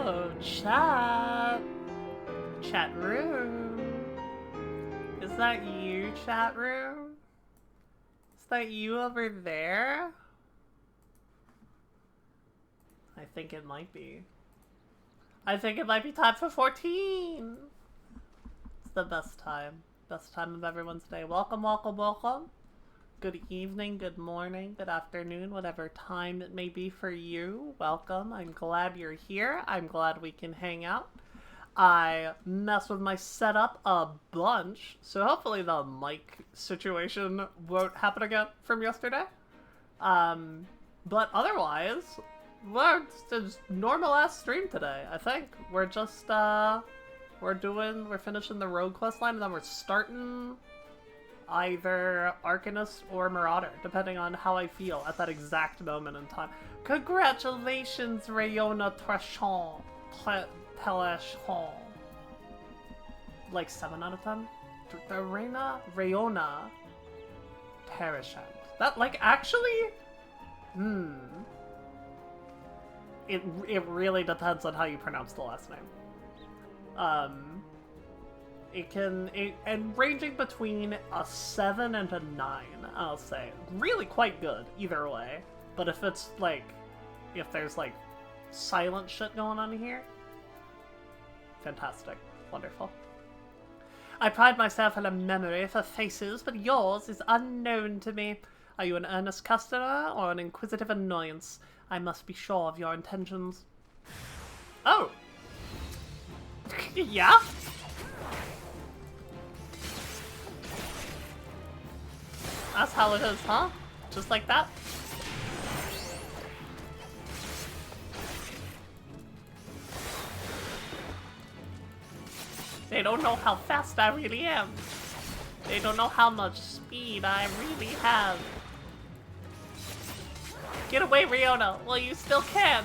Hello, chat. Chat room. Is that you, chat room? Is that you over there? I think it might be. I think it might be time for 14. It's the best time. Best time of everyone's day. Welcome, welcome, welcome. Good evening, good morning, good afternoon, whatever time it may be for you. Welcome. I'm glad you're here. I'm glad we can hang out. I messed with my setup a bunch, so hopefully the mic situation won't happen again from yesterday. But otherwise, we're just a normal ass stream today, I think. We're just, we're finishing the rogue quest line, and then we're starting either Arcanist or Marauder, depending on how I feel at that exact moment in time. Congratulations, Rayona Trachon. Pelechon. Like 7 out of 10? Rayona Tereshant. That, like, actually? It really depends on how you pronounce the last name. And ranging between a 7 and a 9, I'll say. Really quite good, either way. But if it's, like, if there's, like, silent shit going on here, fantastic. Wonderful. I pride myself on a memory for faces, but yours is unknown to me. Are you an earnest customer or an inquisitive annoyance? I must be sure of your intentions. Oh! Yeah? That's how it is, huh? Just like that? They don't know how fast I really am. They don't know how much speed I really have. Get away, Riona, while you still can.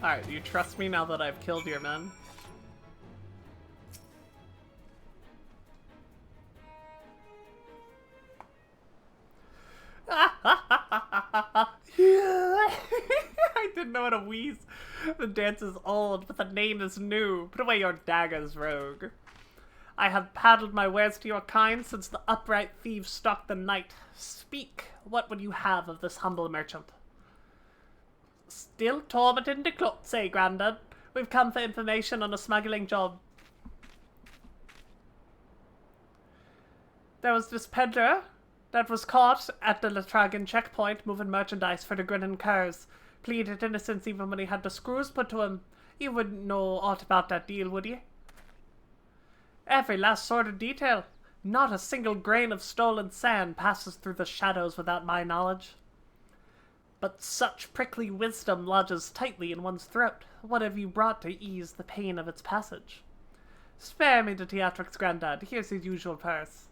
Alright, do you trust me now that I've killed your men? I didn't know how to wheeze. The dance is old, but the name is new. Put away your daggers, rogue. I have paddled my wares to your kind since the upright thieves stalked the night. Speak, what would you have of this humble merchant? Still tormented in cloth, say, Grandad. We've come for information on a smuggling job. There was this peddler that was caught at the Latragan checkpoint moving merchandise for the Grinning Curs. Pleaded innocence even when he had the screws put to him. You wouldn't know aught about that deal, would you? Every last sort of detail. Not a single grain of stolen sand passes through the shadows without my knowledge. But such prickly wisdom lodges tightly in one's throat. What have you brought to ease the pain of its passage? Spare me the theatrics, Grandad. Here's his usual purse.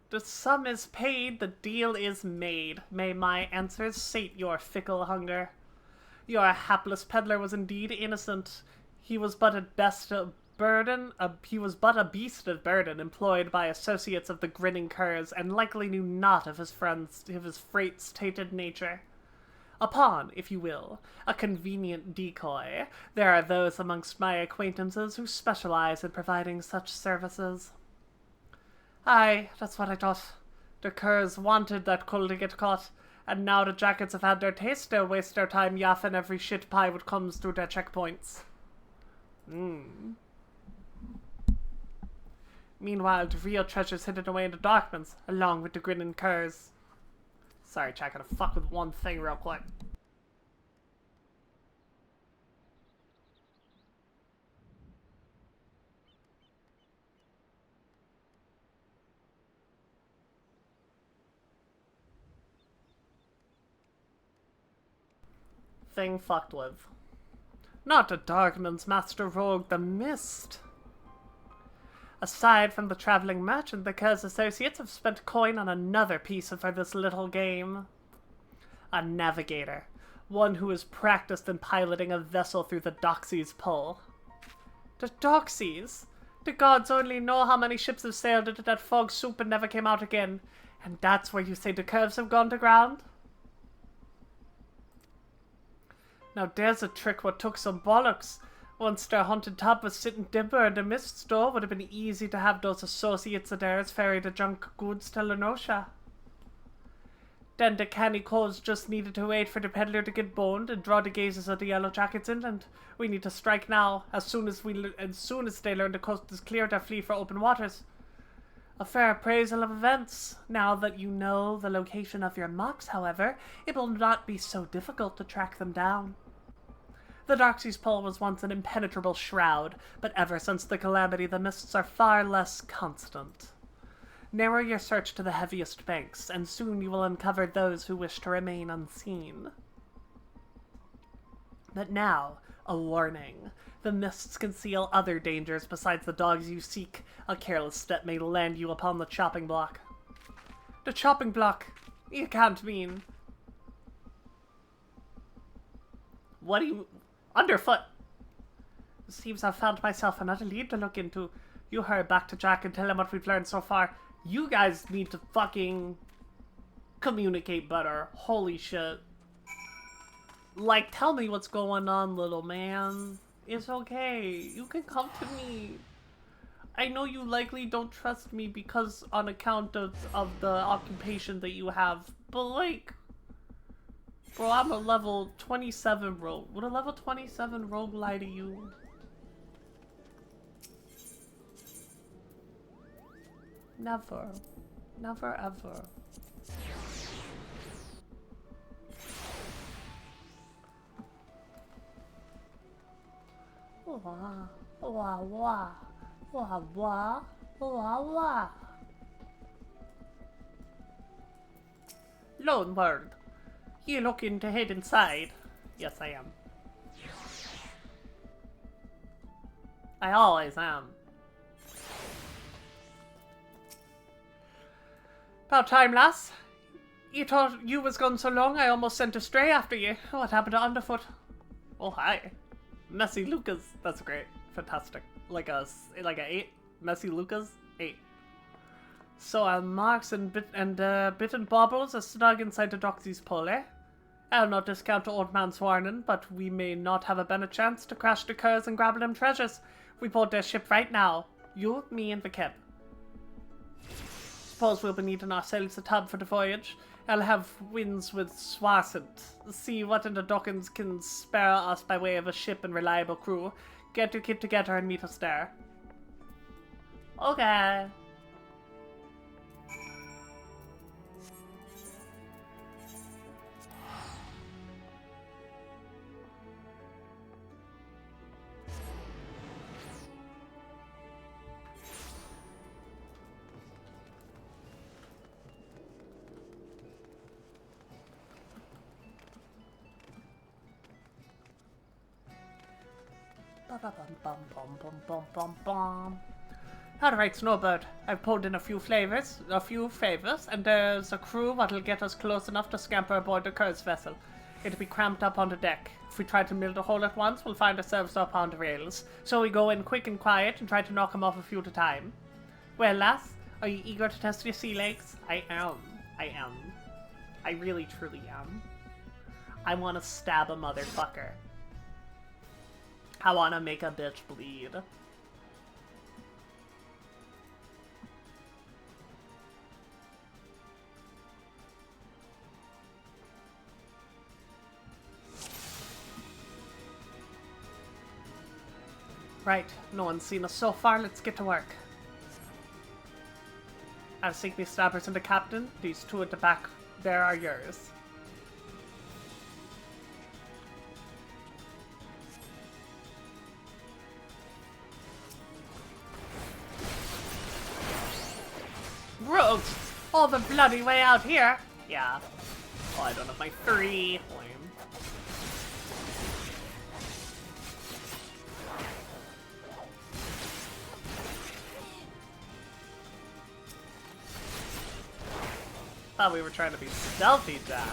The sum is paid, the deal is made. May my answers sate your fickle hunger. Your hapless peddler was indeed innocent. He was but at best a burden. He was but a beast of burden, employed by associates of the Grinning Curs, and likely knew not of his freight's tainted nature. A pawn, if you will, a convenient decoy. There are those amongst my acquaintances who specialize in providing such services. Aye, that's what I thought. The curs wanted that cull to get caught, and now the jackets have had their taste, they'll waste their time yaffing every shit pie what comes through their checkpoints. Meanwhile, the real treasure's hidden away in the darkness, along with the Grinning Curs. Sorry, chat, I gotta fuck with one thing real quick. Thing fucked with. Not the Darkman's master rogue, the Mist. Aside from the traveling merchant, the Curse associates have spent coin on another piece for this little game. A navigator. One who is practiced in piloting a vessel through the Doxies pull. The Doxies? The gods only know how many ships have sailed into that fog soup and never came out again. And that's where you say the curves have gone to ground? Now there's a trick what took some bollocks. Once their hunted top was sitting dimmer in the mist store, would have been easy to have those associates of theirs ferry the junk goods to Lenosha. Then the canny coves just needed to wait for the peddler to get boned and draw the gazes of the Yellow Jackets inland. We need to strike now, as soon as they learn the coast is clear to flee for open waters. A fair appraisal of events. Now that you know the location of your mocks, however, it will not be so difficult to track them down. The Darksea's Pole was once an impenetrable shroud, but ever since the calamity the mists are far less constant. Narrow your search to the heaviest banks, and soon you will uncover those who wish to remain unseen. But now, a warning. The mists conceal other dangers besides the dogs you seek. A careless step may land you upon the chopping block. The chopping block? You can't mean... What do you... Underfoot! It seems I've found myself another lead to look into. You hurry back to Jack and tell him what we've learned so far. You guys need to fucking communicate better. Holy shit. Like, tell me what's going on, little man. It's okay. You can come to me. I know you likely don't trust me because on account of the occupation that you have, but like... Bro, I'm a level 27 rogue. Would a level 27 rogue lie to you? Never. Never ever. Wah, wah, wah, wah, wah, wah, wah. Lone Bird, you looking to head inside? Yes, I am. I always am. About time, lass. You thought you was gone so long I almost sent a stray after you. What happened to Underfoot? Oh, hi. Messy Lucas. That's great. Fantastic. Like a 8. Messy Lucas, 8. So, Marks and Bit and Bobbles are snug inside the Doxy's Pole, eh? I'll not discount the old man's warning, but we may not have a better chance to crash the curs and grab them treasures. We board their ship right now. You, me, and the Keb. Suppose we'll be needing ourselves a tub for the voyage. I'll have winds with Swarsant. See what in the dockings can spare us by way of a ship and reliable crew. Get your kit together and meet us there. Okay. Alright, Snowbird. I've pulled in a few favors, and there's a crew that'll get us close enough to scamper aboard the curse vessel. It'll be cramped up on the deck. If we try to mill the hole at once, we'll find ourselves up on the rails. So we go in quick and quiet and try to knock them off a few at a time. Well, lass, are you eager to test your sea legs? I am. I really, truly am. I want to stab a motherfucker. I want to make a bitch bleed. Right, no one's seen us so far, let's get to work. I'll sink these stabbers into Captain. These two at the back there are yours. Rogues! All the bloody way out here! Yeah. Oh, I don't have my 3. Lame. Thought we were trying to be stealthy, Jack.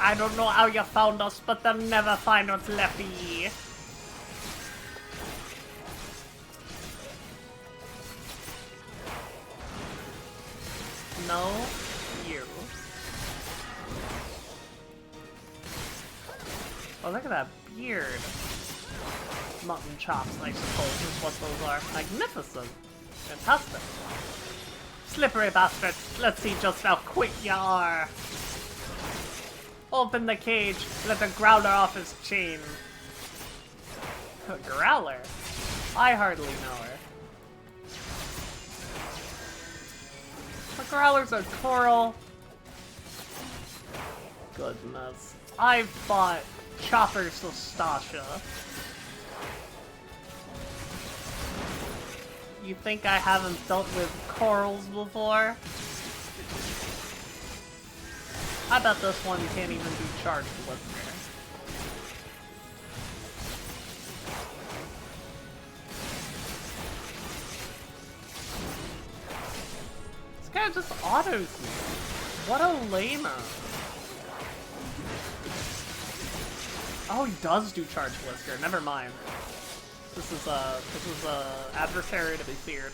I don't know how you found us, but they'll never find what's left of ye. No, you. Oh, look at that beard. Mutton chops, I suppose, is what those are. Magnificent. Fantastic. Slippery bastard. Let's see just how quick you are. Open the cage. Let the growler off his chain. Growler? I hardly know her. The growler's a coral. Goodness. I fought Chopper Sostasha. You think I haven't dealt with corals before? I bet this one can't even be charged with her. This guy just autos me. What a lame-o. Oh, he does do charge blister. Never mind. This is a adversary to be feared.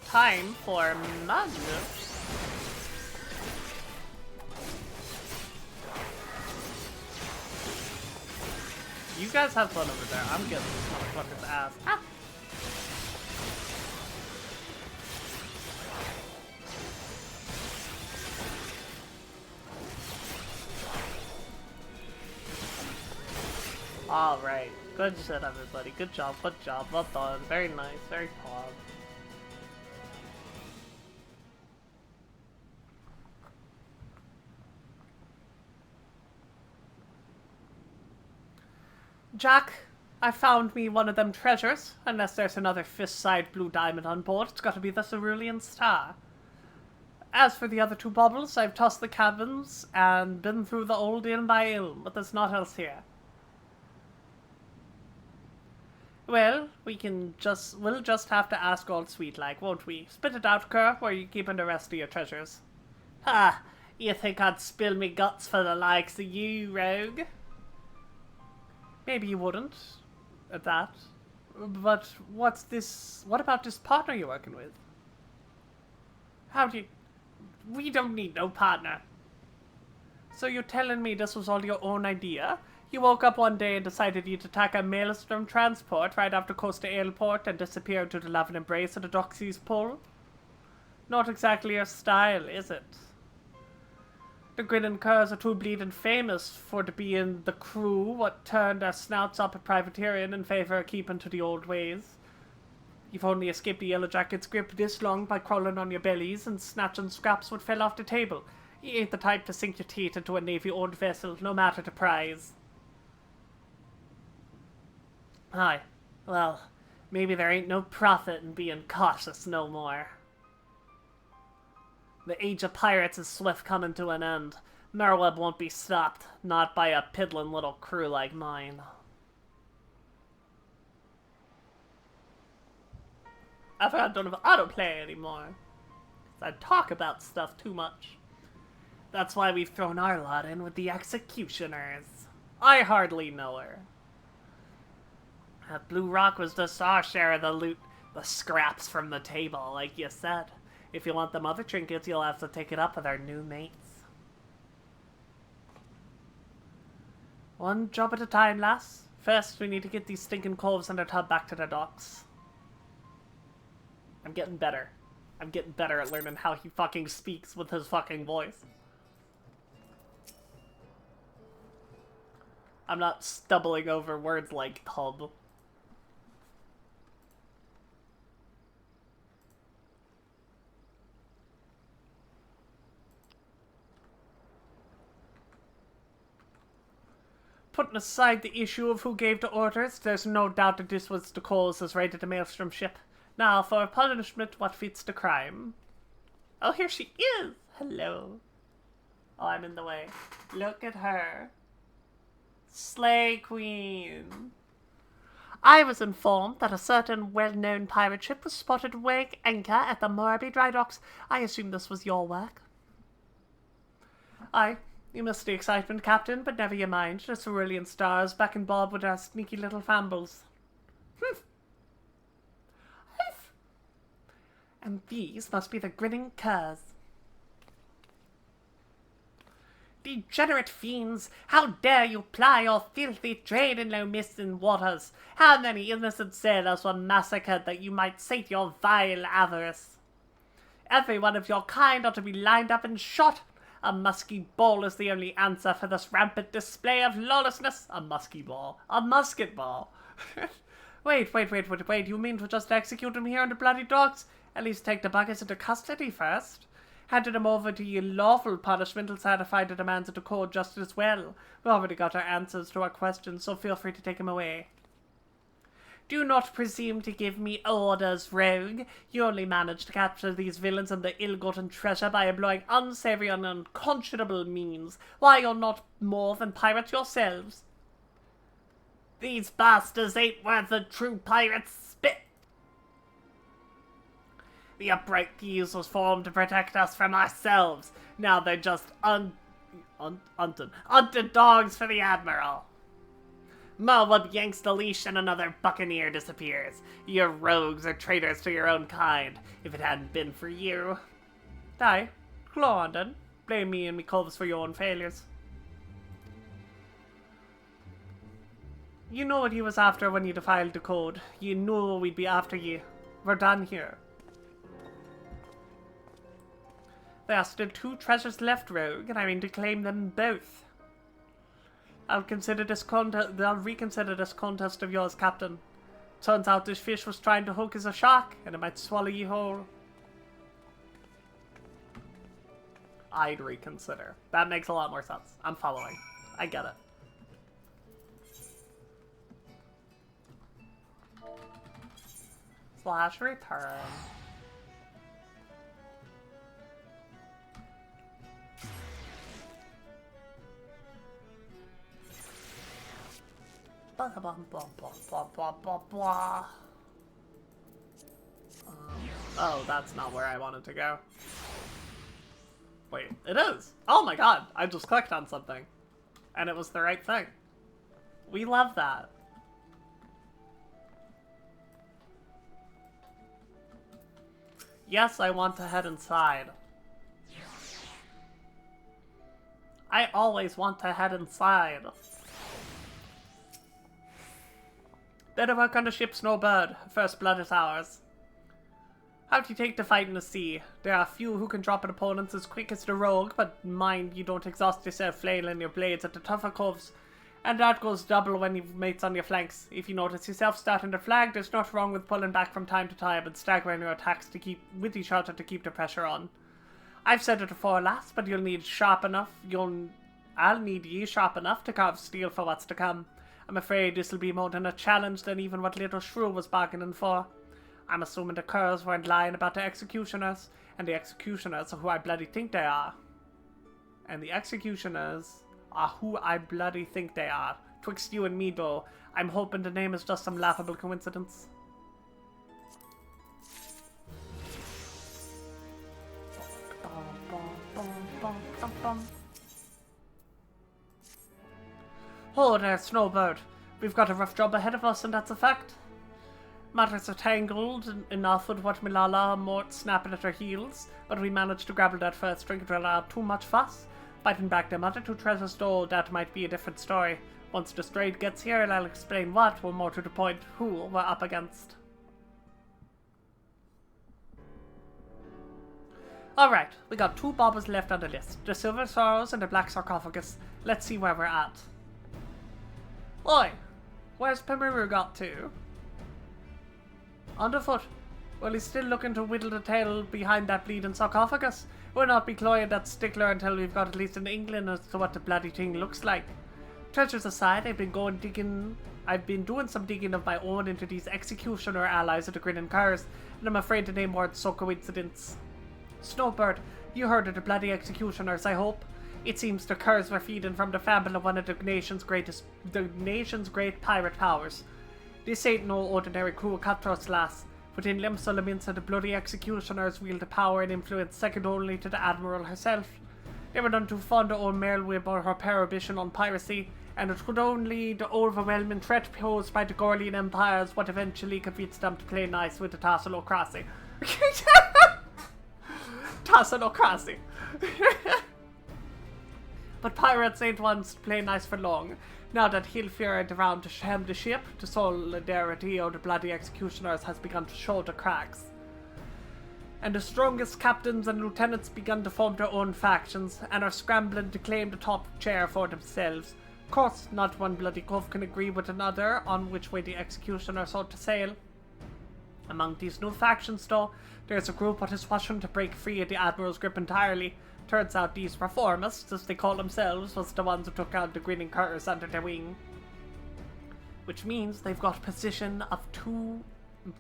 Time for Magnus. You guys have fun over there. I'm getting this motherfucker's ass. Ah. Alright. Good shit, everybody. Good job, good job. Well done. Very nice, very calm. Jack, I found me one of them treasures. Unless there's another fist-sized blue diamond on board, it's gotta be the cerulean star. As for the other two baubles, I've tossed the cabins and been through the old inn by Ilm, but there's naught else here. Well, we'll just have to ask old Sweet-like, won't we? Spit it out, Kerr, where are you keeping the rest of your treasures? Ha! You think I'd spill me guts for the likes of you, rogue? Maybe you wouldn't, at that. But what about this partner you're working with? We don't need no partner. So you're telling me this was all your own idea? You woke up one day and decided you'd attack a maelstrom transport right after Costa Airport and disappear into the love and embrace of the Doxy's Pull? Not exactly your style, is it? The Grinning Curs are too bleeding famous for to be in the crew what turned their snouts up at privateering in favour of keeping to the old ways. You've only escaped the Yellow Jacket's grip this long by crawling on your bellies and snatching scraps what fell off the table. You ain't the type to sink your teeth into a Navy-owned vessel, no matter the prize. Aye, well, maybe there ain't no profit in being cautious no more. The age of pirates is swift coming to an end. Merweb won't be stopped, not by a piddling little crew like mine. I forgot I don't have autoplay anymore. I talk about stuff too much. That's why we've thrown our lot in with the executioners. I hardly know her. That Blue Rock was just our share of the loot, the scraps from the table, like you said. If you want them other trinkets, you'll have to take it up with our new mates. One job at a time, lass. First, we need to get these stinking coves and their tub back to the docks. I'm getting better. I'm getting better at learning how he fucking speaks with his fucking voice. I'm not stumbling over words like tub. Putting aside the issue of who gave the orders, there's no doubt that this was the Coles as raided the Maelstrom ship. Now, for punishment, what fits the crime? Oh, here she is! Hello. Oh, I'm in the way. Look at her. Slay Queen. I was informed that a certain well-known pirate ship was spotted weighing anchor at the Moorby dry docks. I assume this was your work. Aye, you missed the excitement, Captain, but never you mind. The cerulean stars back in Bob with our sneaky little fambles. And these must be the grinning curs. Degenerate fiends, how dare you ply your filthy trade in low mists and waters? How many innocent sailors were massacred that you might sate your vile avarice? Every one of your kind ought to be lined up and shot. A musky ball is the only answer for this rampant display of lawlessness. A musky ball. A musket ball. Wait. You mean to just execute him here on the bloody docks? At least take the buckets into custody first. Handed him over to your lawful punishment will satisfy the demands of the court just as well. We've already got our answers to our questions, so feel free to take him away. Do not presume to give me orders, rogue. You only managed to capture these villains and the ill-gotten treasure by employing unsavory and unconscionable means. Why, you're not more than pirates yourselves. These bastards ain't worth the true pirate's spit. The upright thieves was formed to protect us from ourselves. Now they're just hunted dogs for the Admiral. Mulwood yanks the leash and another buccaneer disappears. Your rogues are traitors to your own kind. If it hadn't been for you... Aye, go on then. Blame me and me coves for your own failures. You know what he was after when you defiled the code. You knew we'd be after you. We're done here. There are still 2 treasures left, rogue, and I mean to claim them both. I'll reconsider this contest of yours, Captain. Turns out this fish was trying to hook as a shark, and it might swallow you whole. I'd reconsider. That makes a lot more sense. I'm following. I get it. / return. Oh, that's not where I wanted to go. Wait, it is! Oh my god, I just clicked on something. And it was the right thing. We love that. Yes, I want to head inside. I always want to head inside. Better work on the ship, Snowbird. First blood is ours. How do you take the fight in the sea? There are few who can drop an opponent as quick as the rogue, but mind you don't exhaust yourself flailing your blades at the tougher coves. And that goes double when you've mates on your flanks. If you notice yourself starting to flag, there's not wrong with pulling back from time to time and staggering your attacks to keep with each other to keep the pressure on. I've said it before, lass, but I'll need you sharp enough to carve steel for what's to come. I'm afraid this'll be more than a challenge than even what little Shrew was bargaining for. I'm assuming the curs weren't lying about the executioners, and the executioners are who I bloody think they are. And the executioners are who I bloody think they are. Twixt you and me, though, I'm hoping the name is just some laughable coincidence. Oh there, Snowbird. We've got a rough job ahead of us, and that's a fact. Matters are tangled enough with what Milala and Mort snapping at our heels, but we managed to grapple that first drink without too much fuss. Fighting back them other 2 treasures, though, that might be a different story. Once the Strayed gets here, I'll explain what, or more to the point, who we're up against. Alright, we got 2 bobbers left on the list. The Silver Sorrows and the Black Sarcophagus. Let's see where we're at. Oi! Where's Pemiru got to? Underfoot. Well, he's still looking to whittle the tail behind that bleeding sarcophagus. We'll not be cloying that stickler until we've got at least an inkling as to what the bloody thing looks like. Treasures aside, I've been doing some digging of my own into these executioner allies of the Grinning Curs, and I'm afraid the name warrants so coincidence. Snowbird, you heard of the bloody executioners, I hope? It seems the Curs were feeding from the fable of one of the nation's great pirate powers. This ain't no ordinary crew of cutthroats, lass. Within limbs of the mints of the bloody executioners wield a power and influence second only to the Admiral herself. They were none too fond of old Merlwib or her prohibition on piracy, and it was only the overwhelming threat posed by the Gorlian empires what eventually convinced them to play nice with the Tassalocracy. Tassalocracy. But pirates ain't ones to play nice for long. Now that Hilfir had around to hem the ship, the solidarity of the bloody executioners has begun to show the cracks. And the strongest captains and lieutenants begun to form their own factions, and are scrambling to claim the top chair for themselves. Of course, not one bloody cove can agree with another on which way the executioners ought to sail. Among these new factions, though, there's a group that is rushing to break free of the Admiral's grip entirely. Turns out these reformists, as they call themselves, was the ones who took out the grinning curs under their wing. Which means they've got possession of two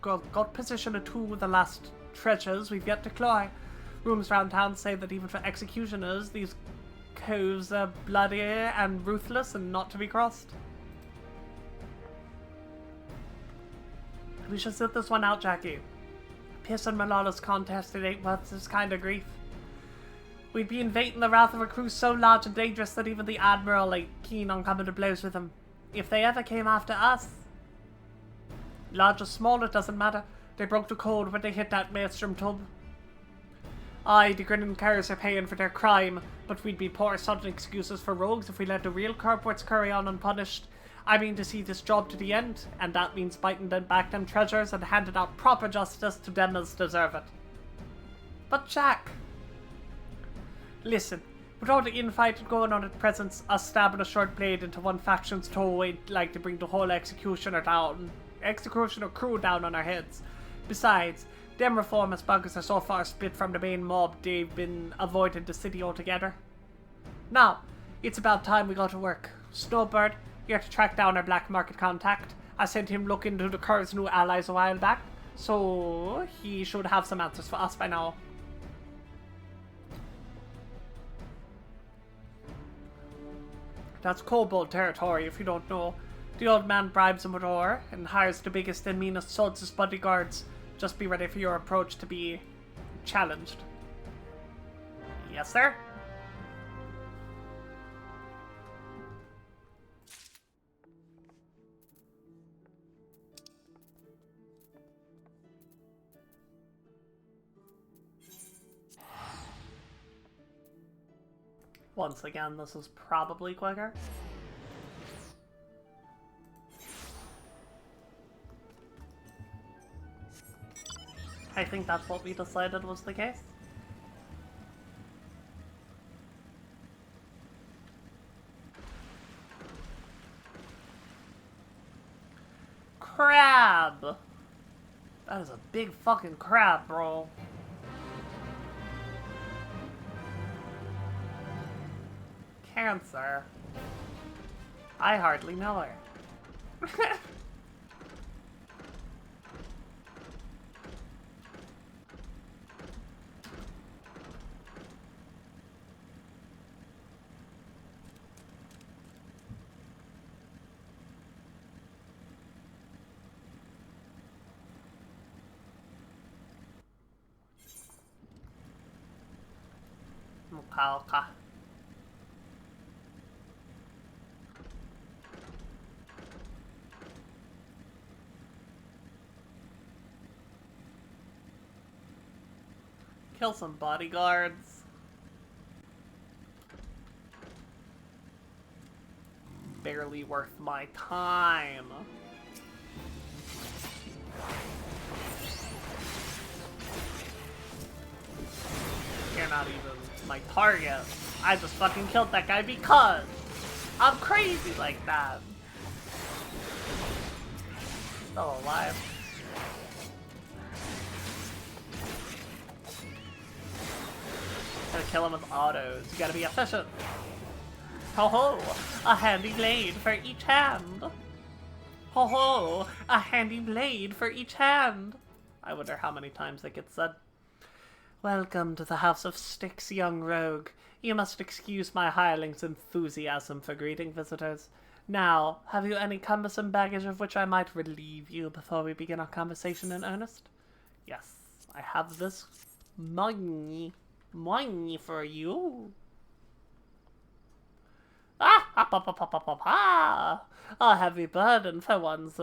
of the last treasures we've yet to cloy. Rooms round town say that even for executioners, these coves are bloody and ruthless and not to be crossed. We should sit this one out, Jackie. Piss and Malala's contest, it ain't worth this kind of grief. We'd be invading the wrath of a crew so large and dangerous that even the Admiral ain't keen on coming to blows with them. If they ever came after us, large or small, it doesn't matter. They broke the code when they hit that maelstrom tub. Aye, the grinning curs are paying for their crime, but we'd be poor sudden excuses for rogues if we let the real culprits carry on unpunished. I mean to see this job to the end, and that means biting them back them treasures and handing out proper justice to them as deserve it. But Jack, listen, with all the infighting going on at present, us stabbing a short blade into one faction's toe ain't like to bring the whole executioner crew down on our heads. Besides, them reformist buggers are so far split from the main mob they've been avoiding the city altogether. Now, it's about time we got to work. Snowbird, you're to track down our black market contact. I sent him look into the Cur's new allies a while back, so he should have some answers for us by now. That's kobold territory, if you don't know. The old man bribes him with ore and hires the biggest and meanest swords as bodyguards. Just be ready for your approach to be challenged. Yes, sir? Once again, this is probably quicker. I think that's what we decided was the case. Crab! That is a big fucking crab, bro. Cancer. I hardly know her. Okay. Kill some bodyguards. Barely worth my time. You're not even my target. I just fucking killed that guy because I'm crazy like that. Still alive. Gotta kill him with autos. You gotta be efficient. Ho ho! A handy blade for each hand. Ho ho! A handy blade for each hand. I wonder how many times that gets said. Welcome to the House of Styx, young rogue. You must excuse my hireling's enthusiasm for greeting visitors. Now, have you any cumbersome baggage of which I might relieve you before we begin our conversation in earnest? Yes, I have this money for you. A heavy burden for ones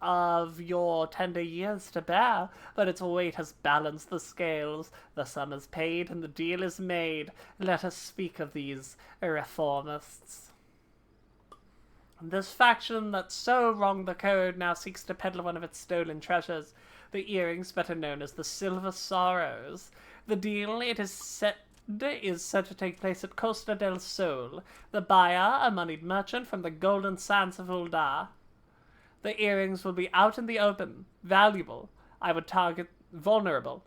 of your tender years to bear, but its weight has balanced the scales. The sum is paid and the deal is made. Let us speak of these reformists. This faction that so wronged the code now seeks to peddle one of its stolen treasures, the earrings better known as the Silver Sorrows. The deal is set to take place at Costa del Sol. The buyer, a moneyed merchant from the golden sands of Uldar. The earrings will be out in the open, valuable. I would target vulnerable,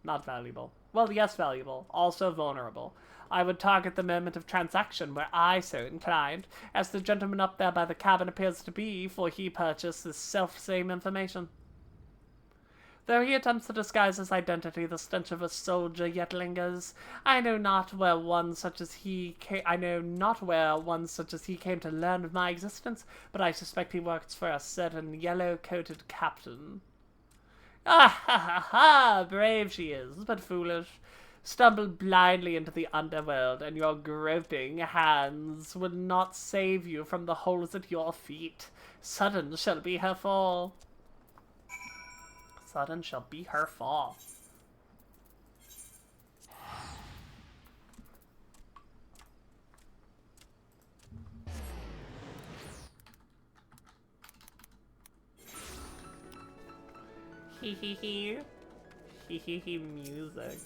not valuable. Well, yes, valuable, also vulnerable. I would target the moment of transaction were I so inclined, as the gentleman up there by the cabin appears to be, for he purchased this self-same information. Though he attempts to disguise his identity, the stench of a soldier yet lingers. I know not where one such as he came to learn of my existence, but I suspect he works for a certain yellow-coated captain. Ah, ha, ha, ha! Brave she is, but foolish. Stumble blindly into the underworld, and your groping hands will not save you from the holes at your feet. Sudden shall be her fall. Sudden shall be her fall. Hee hee hee. Hee hee hee music.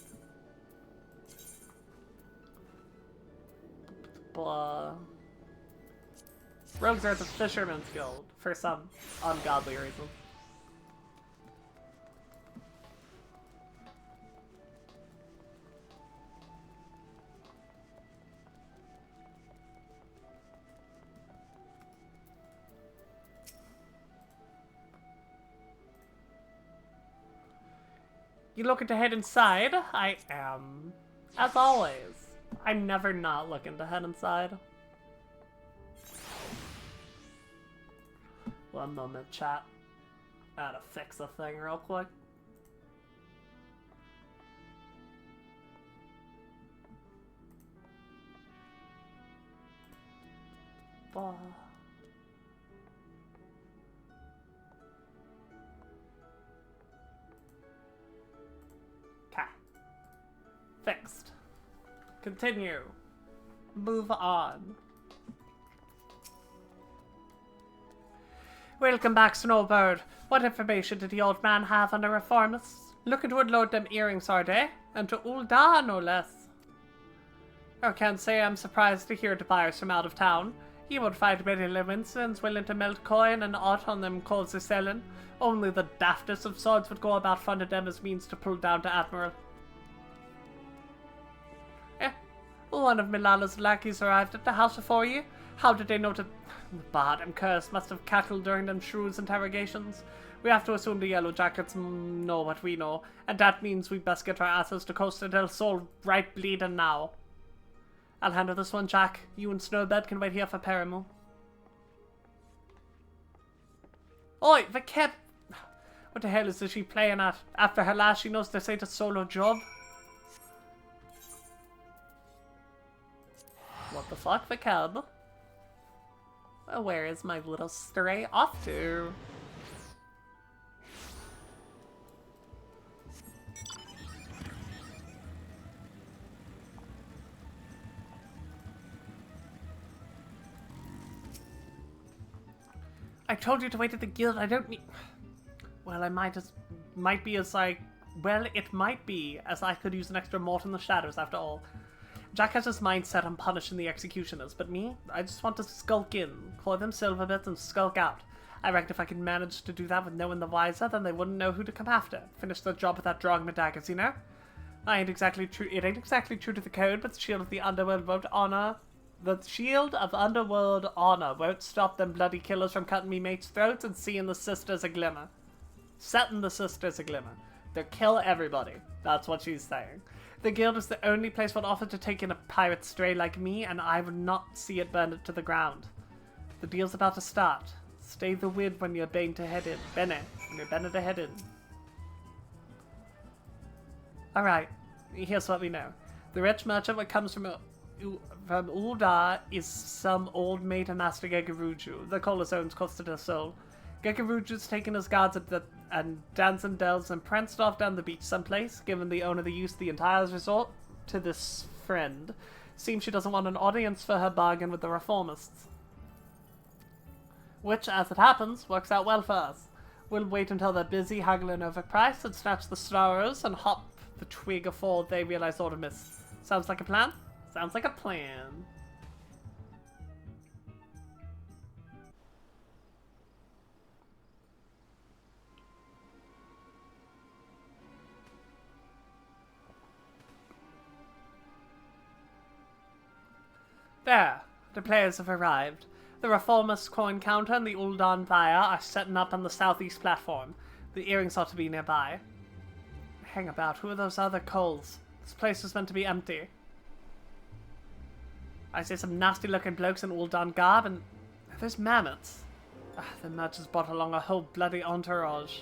Blah. Rogues are at the Fisherman's Guild for some ungodly reason. You looking to head inside? I am. As always. I'm never not looking to head inside. One moment, chat. Gotta fix a thing real quick. Blah. Okay. Fixed. Continue. Move on. Welcome back, Snowbird. What information did the old man have on the reformists? Looking to unload them earrings, are they? And to Uldar, no less. I can't say I'm surprised to hear the buyers from out of town. You won't find many Lewinsons willing to melt coin and aught on them calls they're selling. Only the daftest of swords would go about funding them as means to pull down the Admiral. One of Milala's lackeys arrived at the house before you. How did they know to... The bottom curse must have cackled during them shrew's interrogations. We have to assume the Yellow Jackets know what we know, and that means we best get our asses to Costa del Sol right bleeding now. I'll handle this one, Jack. You and Snowbed can wait here for Paramoo. Oi, the kid! What the hell is she playing at? After her last, she knows to say to solo job. What the fuck, the cub? Where is my little stray off to? I told you to wait at the guild. I don't need... Well, it might be as I could use an extra mort in the shadows after all. Jack has his mind set on punishing the executioners, but me, I just want to skulk in, claw them silver bits, and skulk out. I reckon if I could manage to do that with no one the wiser, then they wouldn't know who to come after. Finish the job without drawing my daggers, you know? It ain't exactly true to the code, but the shield of the underworld won't honor. The shield of underworld honor won't stop them bloody killers from cutting me mates' throats and seeing the sisters a glimmer. Setting the sisters a glimmer. They'll kill everybody. That's what she's saying. The guild is the only place would offer to take in a pirate stray like me, and I would not see it burn it to the ground. The deal's about to start. Stay the wind when you're banged to head in. When you're bent to head in. Alright, here's what we know. The rich merchant that comes from Ulda is some old mate of Master Gegaruju. The Colazone's costed her soul. Gegaruju's taken his guards and dancing dells and pranced off down the beach someplace, giving the owner the use of the entire resort to this friend. Seems she doesn't want an audience for her bargain with the reformists. Which, as it happens, works out well for us. We'll wait until they're busy haggling over price and snatch the stars and hop the twig afore they realize all to miss. Sounds like a plan? Sounds like a plan. There, the players have arrived. The Reformist coin counter and the Uldan Fire are setting up on the southeast platform. The earrings ought to be nearby. Hang about, who are those other coals? This place is meant to be empty. I see some nasty looking blokes in Uldan garb and there's mammoths. The merchants brought along a whole bloody entourage.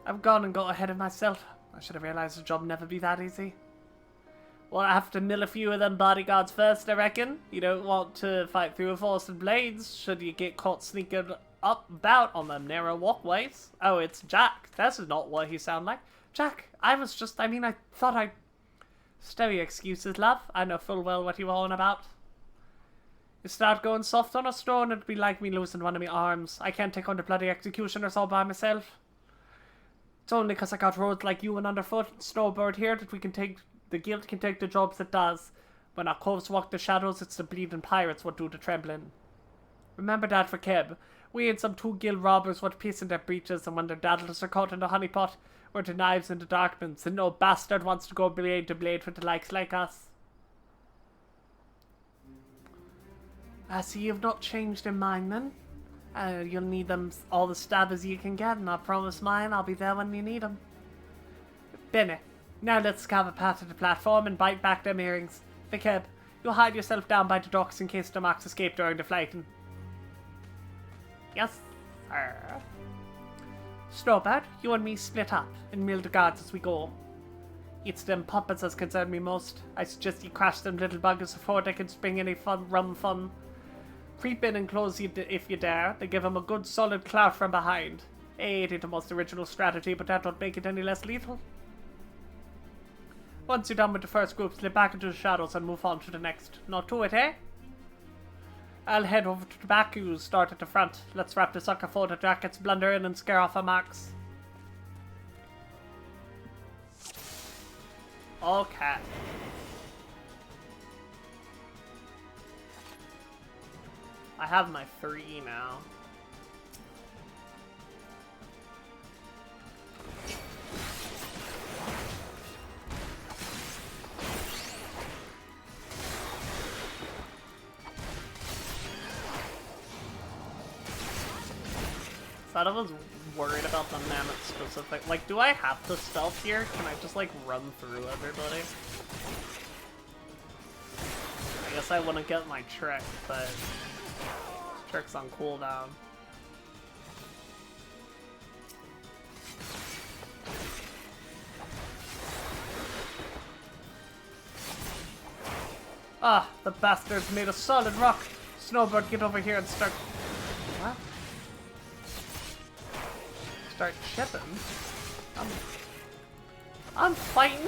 I've gone and got ahead of myself. I should have realized the job never be that easy. Well, I have to mill a few of them bodyguards first, I reckon. You don't want to fight through a forest of blades, should you get caught sneaking about on them narrow walkways. Oh, it's Jack. That's not what he sound like. Jack, I thought I'd... Stow your excuses, love. I know full well what you were on about. You start going soft on a stone, it'd be like me losing one of my arms. I can't take on the bloody executioners all by myself. It's only because I got roads like you and underfoot, Snowbird here, that we can take... The guild can take the jobs it does. When our coves walk the shadows, it's the bleeding pirates what do the trembling. Remember that for Keb. We ain't some two guild robbers what piece in their breeches, and when their daddles are caught in the honeypot, we're the knives in the darkments, and no bastard wants to go blade to blade with the likes like us. I see you've not changed in mind then. You'll need them all the stabbers you can get, and I promise mine I'll be there when you need them. Benny. Now let's carve a path to the platform and bite back them earrings. Vikeb, you'll hide yourself down by the docks in case the marks escape during the flighting. Yes, sir. Snowbird, you and me split up and mill the guards as we go. It's them puppets as concern me most. I suggest you crash them little buggers before they can spring any rum fun. Creep in and close you if you dare. They give them a good solid clout from behind. It ain't the most original strategy, but that don't make it any less lethal. Once you're done with the first group, slip back into the shadows and move on to the next. Not to it, eh? I'll head over to the back, you start at the front. Let's wrap this up before the jackets blunder in and scare off our marks. Okay. I have my 3 now. I was worried about the mammoth specific. Like, do I have to stealth here? Can I just, like, run through everybody? I guess I want to get my trick, but trick's on cooldown. Ah, the bastards made a solid rock. Snowbird, get over here and start... What? Start chipping? I'm fighting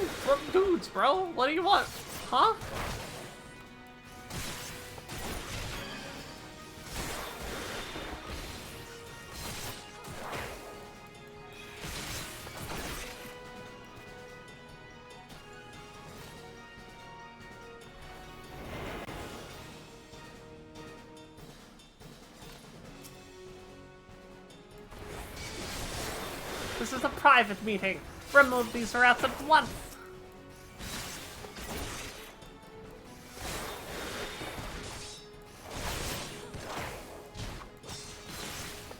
dudes, bro. What do you want? Huh? This is a private meeting. Remove these rats at once.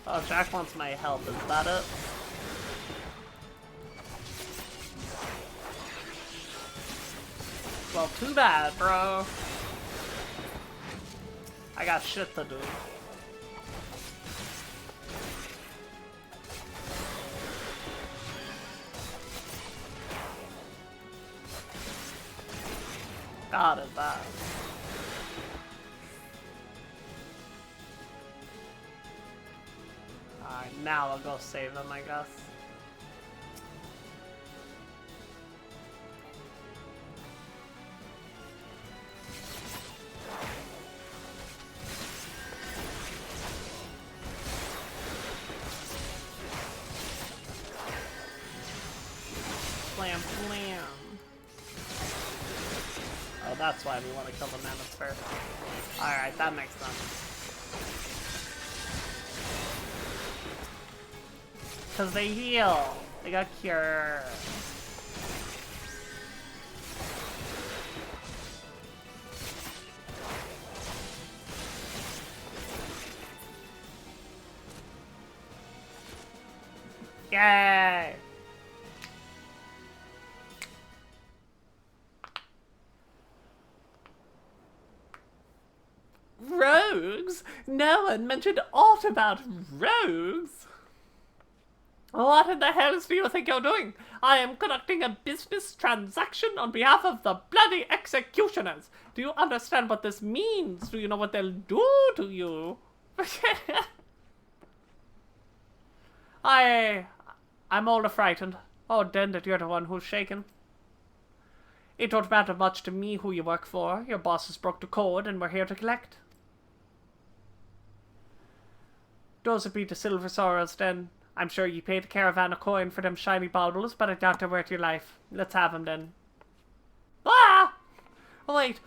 Oh, Jack wants my help. Is that it? Well, too bad, bro. I got shit to do. God is that. Alright, now I'll go save them, I guess. Flam, flam. Oh, that's why we want to kill the mammoths first. Alright, that makes sense. Because they heal. They got cure. Yay! Rogues? No one mentioned aught about rogues. What in the hell do you think you're doing? I am conducting a business transaction on behalf of the bloody executioners. Do you understand what this means? Do you know what they'll do to you? I'm all frightened. Oh, then that you're the one who's shaken. It don't matter much to me who you work for. Your bosses broke the code and we're here to collect. Those would be the silver sorrows then. I'm sure you paid the caravan a coin for them shiny baubles, but I doubt they're worth your life. Let's have them then. Ah! Oh wait,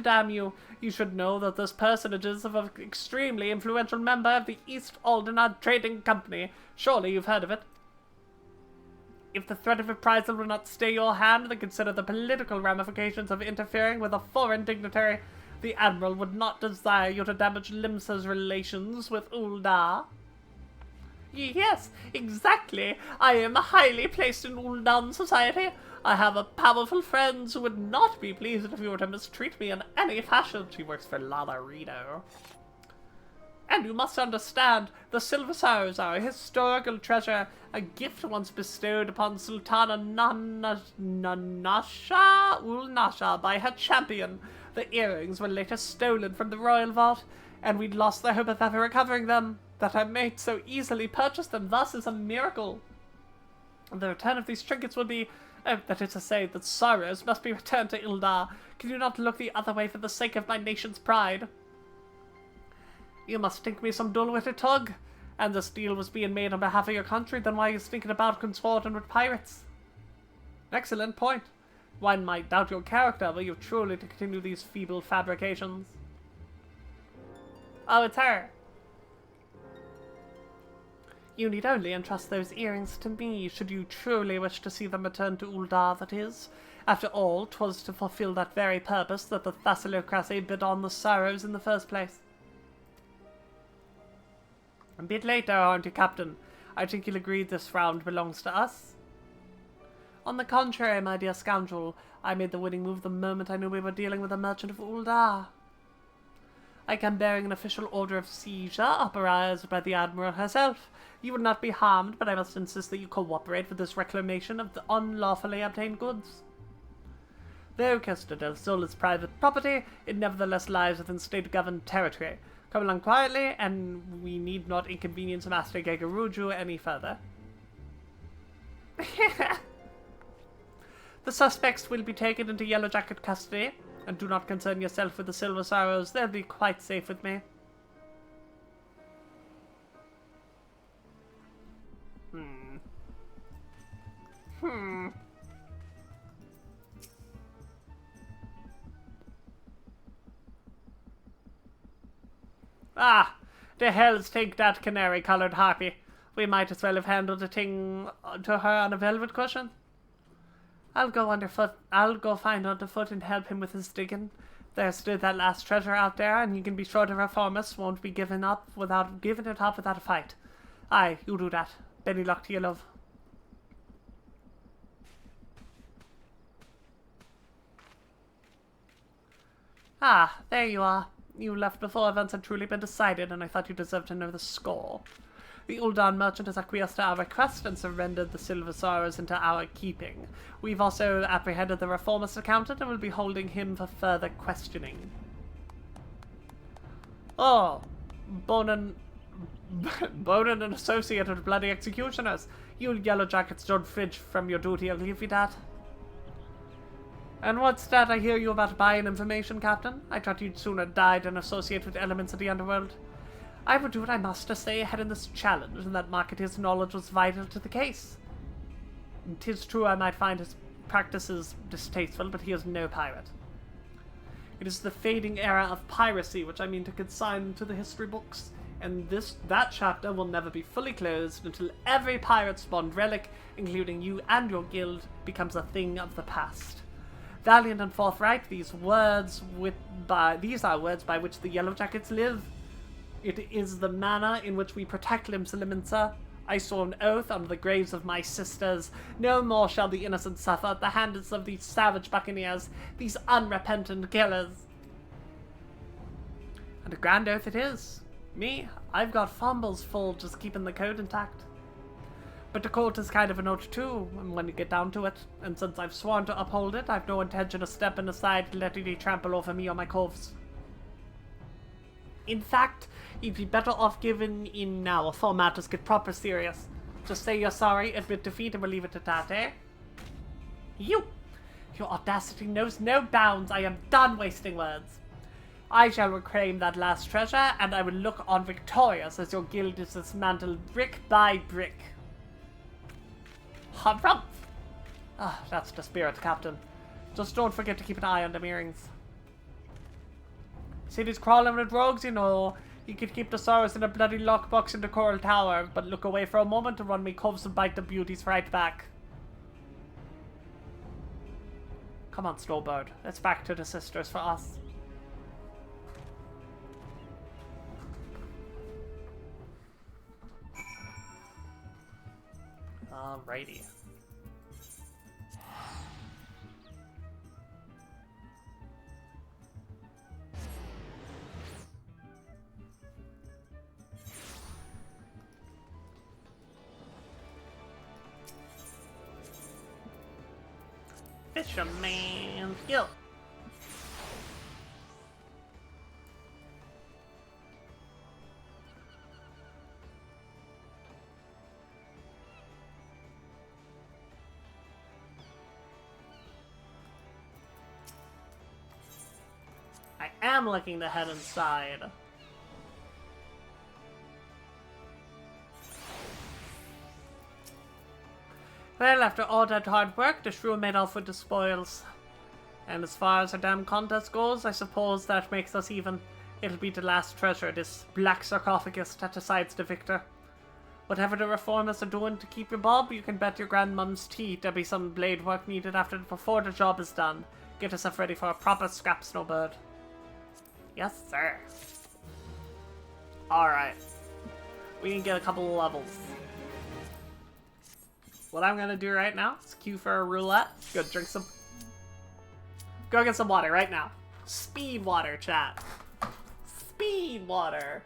damn you. You should know that this personage is of an extremely influential member of the East Aldenard Trading Company. Surely you've heard of it. If the threat of reprisal will not stay your hand, then consider the political ramifications of interfering with a foreign dignitary. The Admiral would not desire you to damage Limsa's relations with Ul'dah. Yes, exactly. I am highly placed in Ul'dan society. I have a powerful friends who would not be pleased if you were to mistreat me in any fashion. She works for Ladarito. And you must understand, the Silver Sorrows are a historical treasure, a gift once bestowed upon Sultana Ulnasha by her champion. The earrings were later stolen from the royal vault, and we'd lost the hope of ever recovering them. That our mate so easily purchased them thus is a miracle. The return of these trinkets would be, that is to say, that sorrows must be returned to Ul'dah. Can you not look the other way for the sake of my nation's pride? You must think me some dull-witted tug. And this deal was being made on behalf of your country, then why are you thinking about consorting with pirates? Excellent point. One might doubt your character, but you've truly to continue these feeble fabrications. Oh, it's her. You need only entrust those earrings to me, should you truly wish to see them returned to Ul'dah, that is. After all, 'twas to fulfill that very purpose that the Thassalocracy bid on the sorrows in the first place. A bit later, aren't you, Captain? I think you'll agree this round belongs to us. On the contrary, my dear scoundrel, I made the winning move the moment I knew we were dealing with a merchant of Ul'dah. I come bearing an official order of seizure, authorized by the Admiral herself. You would not be harmed, but I must insist that you cooperate with this reclamation of the unlawfully obtained goods. Though Costa del Sol is private property, it nevertheless lies within state-governed territory. Come along quietly, and we need not inconvenience Master Gegaruju any further. The suspects will be taken into Yellow Jacket custody, and do not concern yourself with the Silver Sorrows. They'll be quite safe with me. Ah, the hells take that canary-coloured harpy. We might as well have handled the thing to her on a velvet cushion. I'll go find Underfoot and help him with his digging. There's still that last treasure out there, and you can be sure the reformers won't be giving it up without a fight. Aye, you do that. Benny luck to you, love. Ah, there you are. You left before events had truly been decided, and I thought you deserved to know the score. The Uldan merchant has acquiesced to our request and surrendered the silver saurs into our keeping. We've also apprehended the reformist accountant and will be holding him for further questioning. Oh, Bonin and associated bloody executioners. You yellow jackets don't flinch from your duty, I'll give you that. And what's that I hear you about buying information, Captain? I thought you'd sooner die than associate with elements of the underworld. I would do what I must to stay ahead in this challenge, and that Marketeer's knowledge was vital to the case. 'Tis true I might find his practices distasteful, but he is no pirate. It is the fading era of piracy which I mean to consign to the history books, and that chapter will never be fully closed until every pirate-spawned relic, including you and your guild, becomes a thing of the past. Valiant and forthright, these are words by which the Yellow Jackets live. It is the manner in which we protect Limsa. I swore an oath on the graves of my sisters. No more shall the innocent suffer at the hands of these savage buccaneers, these unrepentant killers. And a grand oath it is. Me, I've got fumbles full just keeping the code intact. But the code is kind of an oath too, when you get down to it, and since I've sworn to uphold it, I've no intention of stepping aside and letting you trample over me or my coves. In fact, you'd be better off giving in now before matters get proper serious. Just say you're sorry, admit defeat, and we'll leave it at that, eh? Your audacity knows no bounds. I am done wasting words. I shall reclaim that last treasure, and I will look on victorious as your guild is dismantled brick by brick. Harumph! Ah, that's the spirit, Captain. Just don't forget to keep an eye on them earrings. City's crawling with rogues, you know. You could keep the sorrows in a bloody lockbox in the Coral Tower, but look away for a moment and run me coves and bite the beauties right back. Come on, Snowbird. Let's back to the sisters for us. Alrighty. Fisherman's Guild. I am looking to head inside. Well, after all that hard work, the shrew made off with the spoils. And as far as our damn contest goes, I suppose that makes us even. It'll be the last treasure, this black sarcophagus that decides the victor. Whatever the reformers are doing to keep your bob, you can bet your grandmum's teeth there'll be some blade work needed before the job is done. Get yourself ready for a proper scrap, Snowbird. Yes, sir. Alright. We can get a couple of levels. What I'm gonna do right now is queue for a roulette. Go drink some. Go get some water right now. Speed water, chat. Speed water.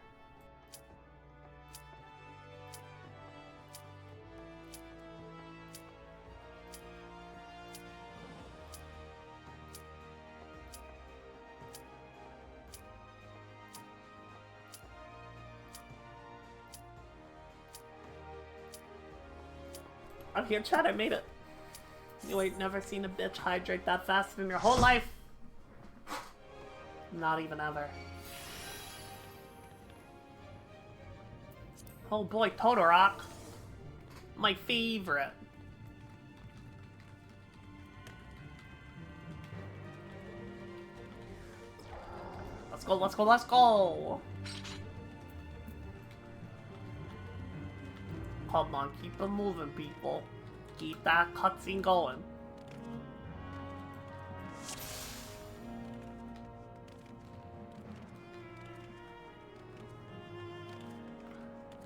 I'm here, chat, I made it. You ain't never seen a bitch hydrate that fast in your whole life. Not even ever. Oh boy, Totorock. My favorite. Let's go, let's go, let's go! Come on, keep it moving, people. Keep that cutscene going.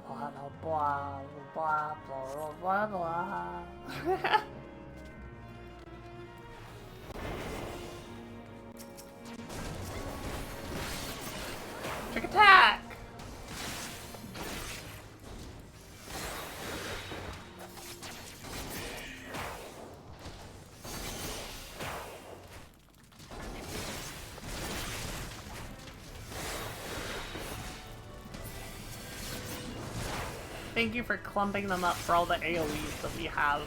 Blah, blah, blah, blah, blah, blah. Trick attack! Thank you for clumping them up for all the AoEs that we have.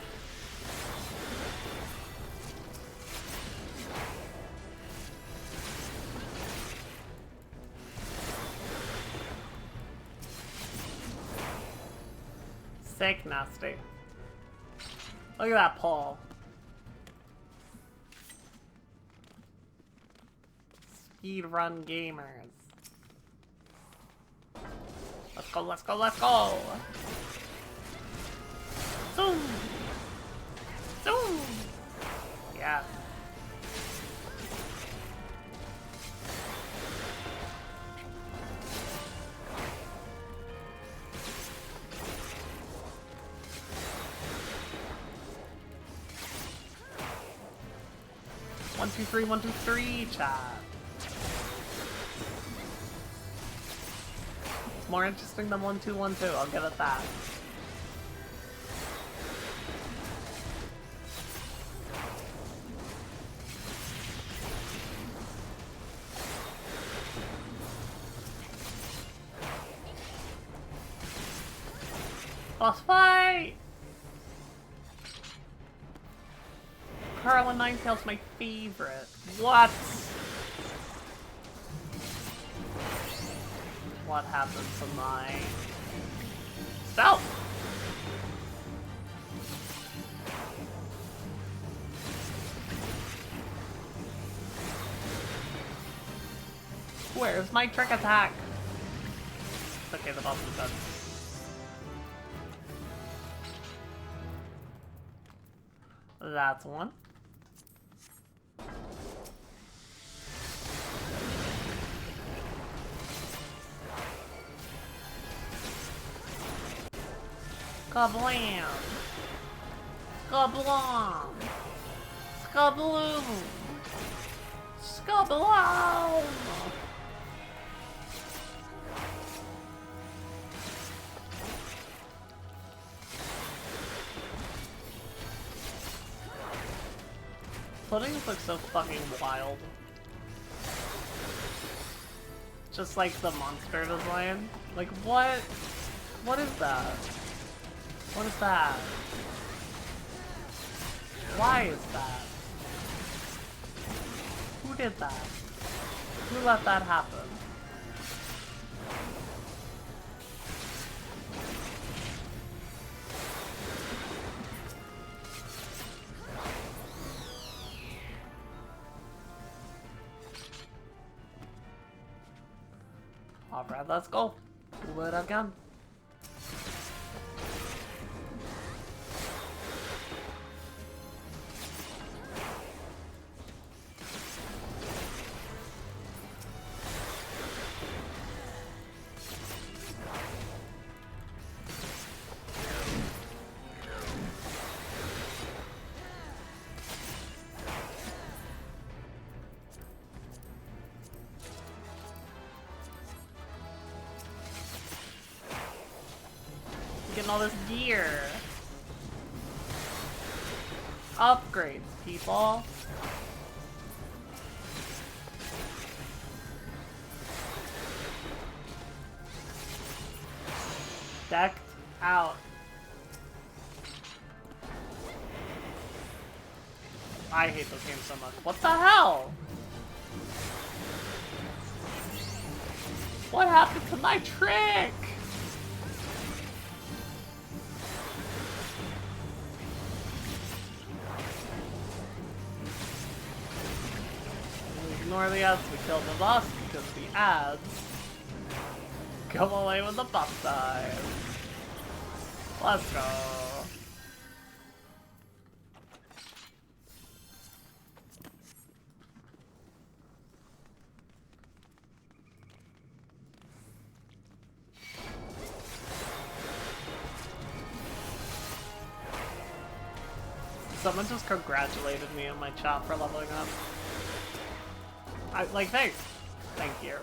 Sick nasty. Look at that pull. Speedrun gamers. Let's go, let's go, let's go! Zoom! Zoom! Yeah. One, 2, 3, chat. It's more interesting than 1, 2, 1, 2. I'll give it that. Boss fight! Carl and Ninetail's my favorite. What? What happened to my stealth? Where's my trick attack? Okay, the boss is dead. That's one. Kablam! Kablam! Skabloom! Skabloom! Puddings look so fucking wild. Just like the monster design. Like what? What is that? What is that? Why is that? Who did that? Who let that happen? Alright, let's go. Do it again. Getting all this gear. Upgrades, people. Decked out. I hate those games so much. What the hell? What happened to my trick? Ignore the ads, we killed the boss because the ads come away with the buff side. Let's go. Someone just congratulated me in my chat for leveling up. Thanks. Thank you.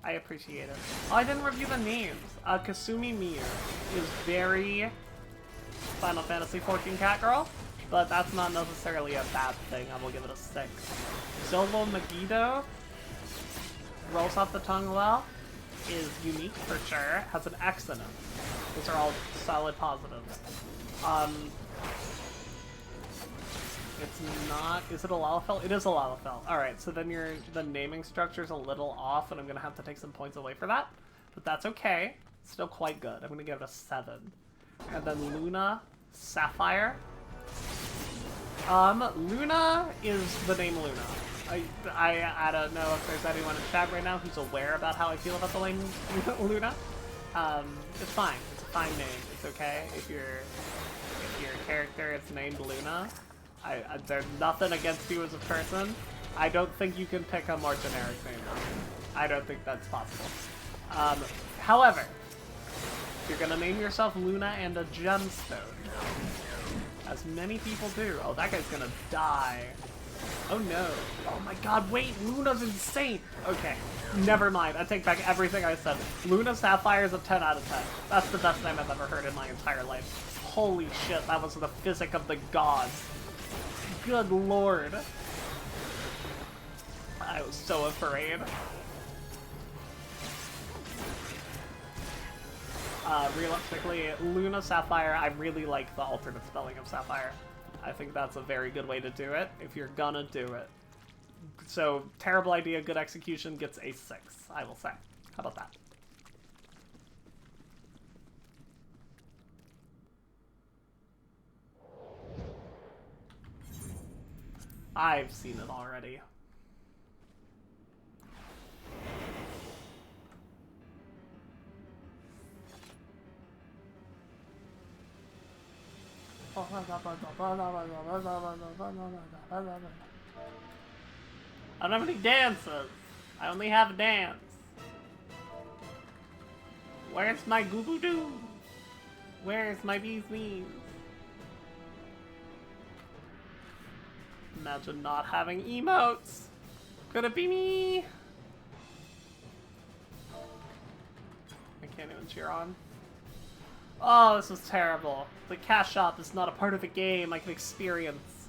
I appreciate it. Oh, I didn't review the names. Kasumi Miyu is very Final Fantasy XIV Catgirl, but that's not necessarily a bad thing. I will give it a 6. Solo Megiddo rolls off the tongue well, is unique for sure, has an X in it. Those are all solid positives. It's not, is it a Lalafell? It is a Lalafell. Alright, so then the naming structure's a little off, and I'm gonna have to take some points away for that. But that's okay. It's still quite good. I'm gonna give it a 7. And then Luna Sapphire. Luna is the name Luna. I don't know if there's anyone in chat right now who's aware about how I feel about the name Luna. It's fine. It's a fine name. It's okay if your character is named Luna. There's nothing against you as a person. I don't think you can pick a more generic name. I don't think that's possible. However, if you're gonna name yourself Luna and a gemstone, as many people do. Oh, that guy's gonna die. Oh no. Oh my god, wait, Luna's insane. Okay, never mind. I take back everything I said. Luna Sapphire is a 10 out of 10. That's the best name I've ever heard in my entire life. Holy shit, that was the physic of the gods. Good lord. I was so afraid. Realistically, Luna Sapphire, I really like the alternate spelling of Sapphire. I think that's a very good way to do it, if you're gonna do it. So, terrible idea, good execution, gets a 6, I will say. How about that? I've seen it already. I don't have any dances. I only have a dance. Where's my goo-goo-doo? Where's my bee's knees? Imagine not having emotes. Could it be me? I can't even cheer on. Oh, this is terrible. The cash shop is not a part of the game I can experience.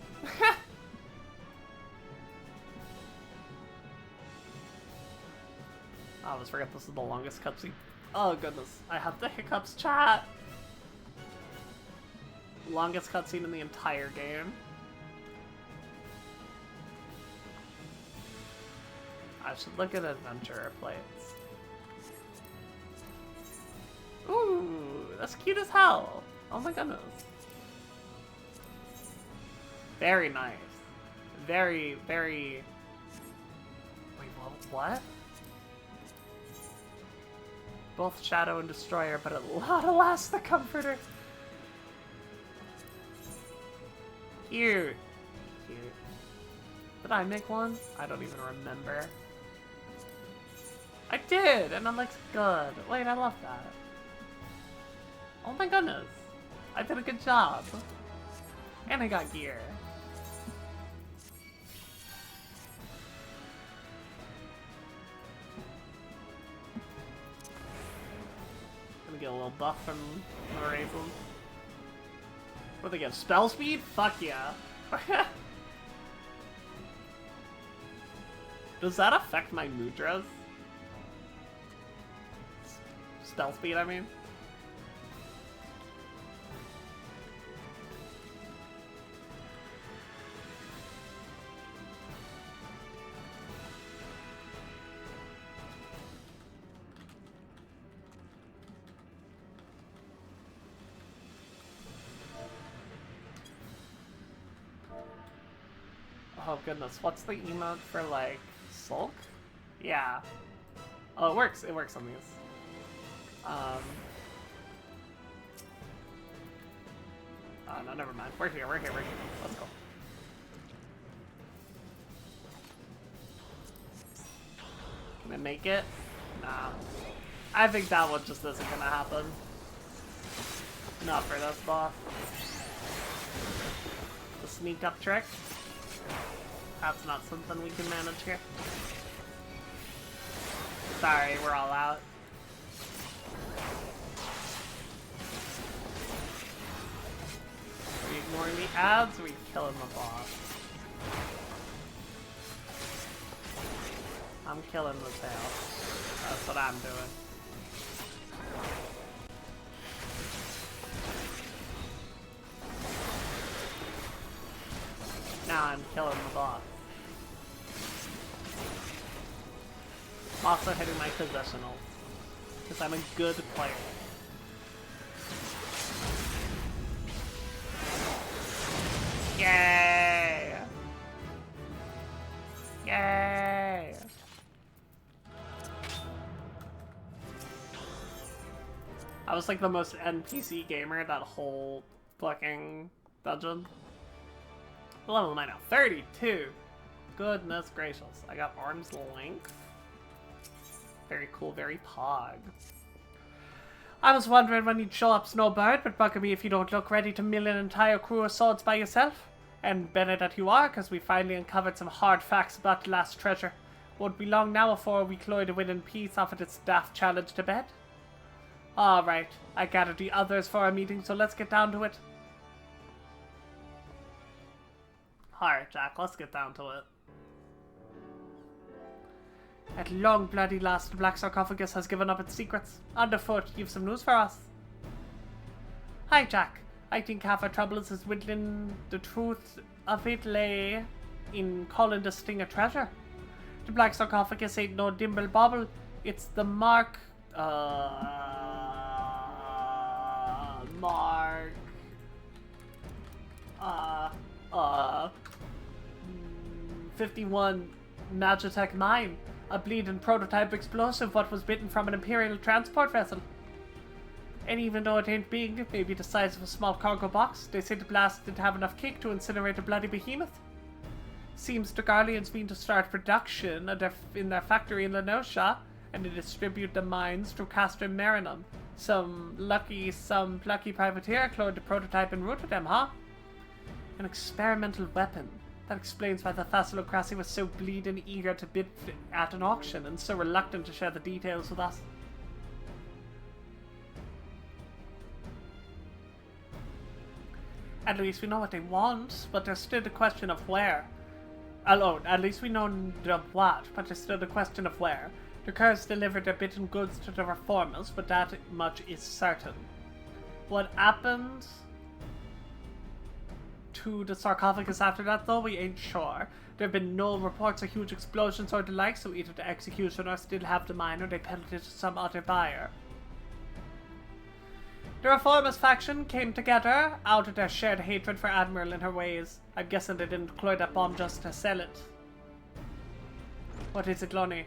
I always forget this is the longest cutscene. Oh goodness, I have the hiccups, chat. Longest cutscene in the entire game. I should look at adventurer plates. Ooh, that's cute as hell. Oh my goodness. Very nice. Very, very... Wait, what? Both Shadow and Destroyer, but a lot of Last the Comforter. Cute. Cute. Did I make one? I don't even remember. I did, and it looks good. Wait, I love that. Oh my goodness. I did a good job. And I got gear. Gonna get a little buff from the raisins. What do they get? Spell speed? Fuck yeah. Does that affect my mudras? Spell speed, I mean? Oh goodness, what's the emote for, like, Sulk? Yeah. Oh, it works on these. Oh, no, never mind. We're here. Let's go. Can I make it? Nah. I think that one just isn't gonna happen. Not for this boss. The sneak up trick. That's not something we can manage here. Sorry, we're all out. Are we ignoring the ads or are we killing the boss? I'm killing the tail. That's what I'm doing. Now I'm killing the boss. I'm also hitting my positional. Because I'm a good player. Yay! Yay! I was like the most NPC gamer that whole fucking dungeon. What level am I now? 32! Goodness gracious. I got arm's length. Very cool, very pog. I was wondering when you'd show up, Snowbird, but bugger me if you don't look ready to mill an entire crew of swords by yourself. And better that you are, because we finally uncovered some hard facts about the last treasure. Won't be long now before we cloy to win in peace off of its daft challenge to bed. Alright, I gathered the others for our meeting, so let's get down to it. Alright, Jack, let's get down to it. At long bloody last, the Black Sarcophagus has given up its secrets. Underfoot, you've some news for us. Hi, Jack. I think half our troubles is whittling the truth of it lay in calling this thing a treasure. The Black Sarcophagus ain't no dimble bobble. It's the Mark 51 Magitech mine. A bleeding prototype explosive what was bitten from an Imperial transport vessel. And even though it ain't big, maybe the size of a small cargo box, they say the blast didn't have enough kick to incinerate a bloody behemoth. Seems the Guardians mean to start production in their factory in Lenosha, and to distribute the mines through Castrum Marinum. Some plucky privateer cloned the prototype and routed them, huh? An experimental weapon. That explains why the Thassalocracy was so bleeding eager to bid at an auction and so reluctant to share the details with us. At least we know what they want, but there's still the question of where. At least we know the what, but there's still the question of where. The Kurds delivered their bitten goods to the reformers, but that much is certain. What happened to the sarcophagus after that, though, we ain't sure. There have been no reports of huge explosions or the like, so either the executioners still have the mine or they peddled it to some other buyer. The Reformers faction came together out of their shared hatred for Admiral and her ways. I'm guessing they didn't deploy that bomb just to sell it. What is it, Lonnie?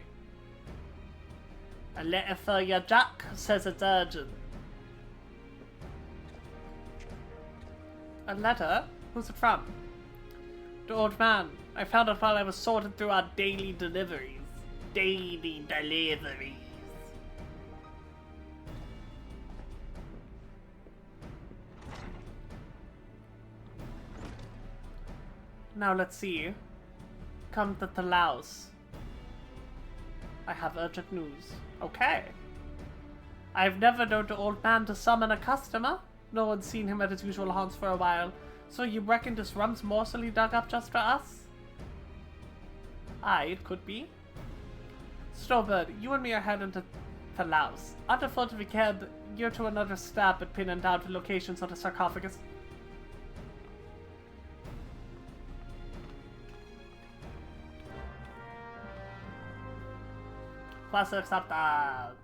A letter for you, Jack. Says it's urgent. A letter? Who's it from? The old man. I found it while I was sorting through our daily deliveries. Daily deliveries. Now let's see. Come to Laos. I have urgent news. Okay. I've never known the old man to summon a customer. No one's seen him at his usual haunts for a while. So you reckon this rum's morsel he dug up just for us? Aye, it could be. Snowbird, you and me are heading to Laos. Underfoot, if we can, you're to another stab at pinning down the locations of the sarcophagus. Quest accepted.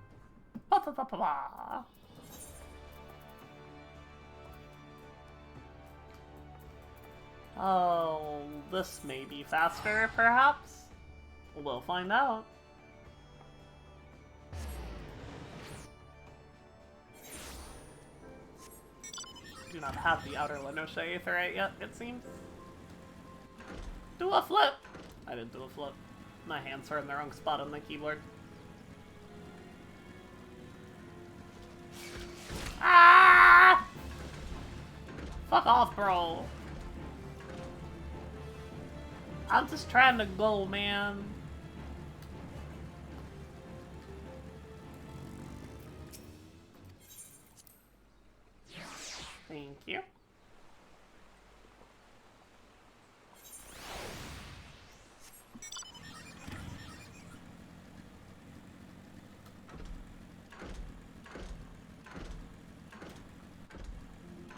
Oh, this may be faster, perhaps? We'll find out. Do not have the outer Lenosha Aetherite yet, it seems. Do a flip! I didn't do a flip. My hands are in the wrong spot on the keyboard. Ah! Fuck off, bro. I'm just trying to go, man. Thank you.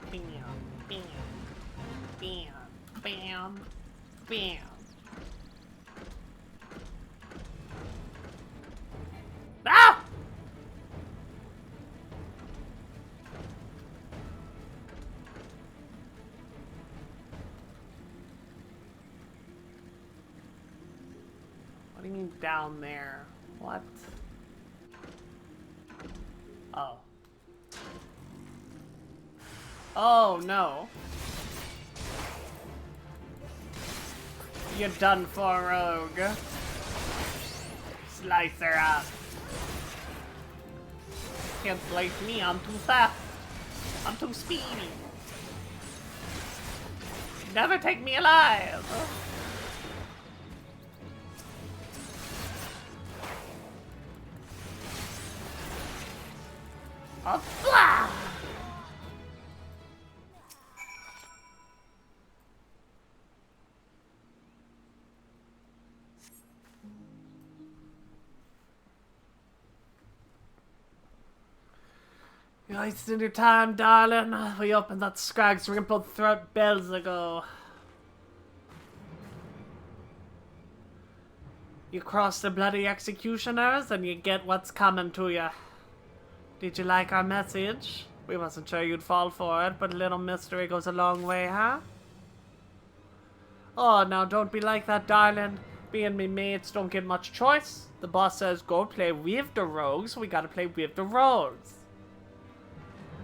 Bam, bam, bam, bam, bam. Ah! What do you mean down there? What? Oh. Oh no. You're done for, rogue. Slice her up. Can't slice me, I'm too fast. I'm too speedy. Never take me alive. Blah! You wasted your time, darling. We opened that Scrag's wrinkled throat bells ago. You cross the bloody executioners and you get what's coming to you. Did you like our message? We wasn't sure you'd fall for it, but a little mystery goes a long way, huh? Oh, now don't be like that, darling. Me and me mates don't get much choice. The boss says go play with the rogues, so we gotta play with the rogues.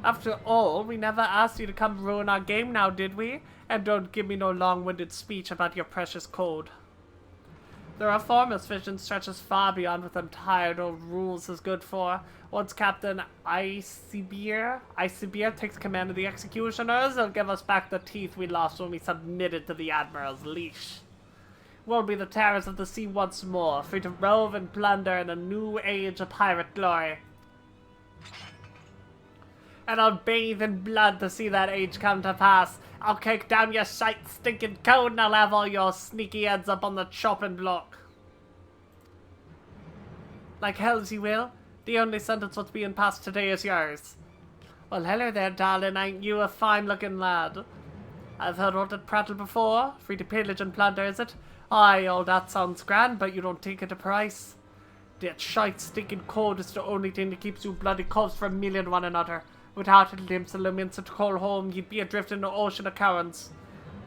After all, we never asked you to come ruin our game now, did we? And don't give me no long-winded speech about your precious code. The Reformers' vision stretches far beyond what them tired old rules is good for. Once Captain Icebeer takes command of the Executioners, he'll give us back the teeth we lost when we submitted to the Admiral's leash. We'll be the terrors of the sea once more, free to rove and plunder in a new age of pirate glory. And I'll bathe in blood to see that age come to pass. I'll kick down your shite stinking code and I'll have all your sneaky heads up on the chopping block. Like hells you will. The only sentence what's being passed today is yours. Well, hello there, darling. Ain't you a fine-looking lad? I've heard all that prattle before. Free to pillage and plunder, is it? Aye, all that sounds grand, but you don't take it a price. That shite stinking code is the only thing that keeps you bloody cubs from milling one another. Without it, limps and laments to call home, you'd be adrift in the ocean of currents.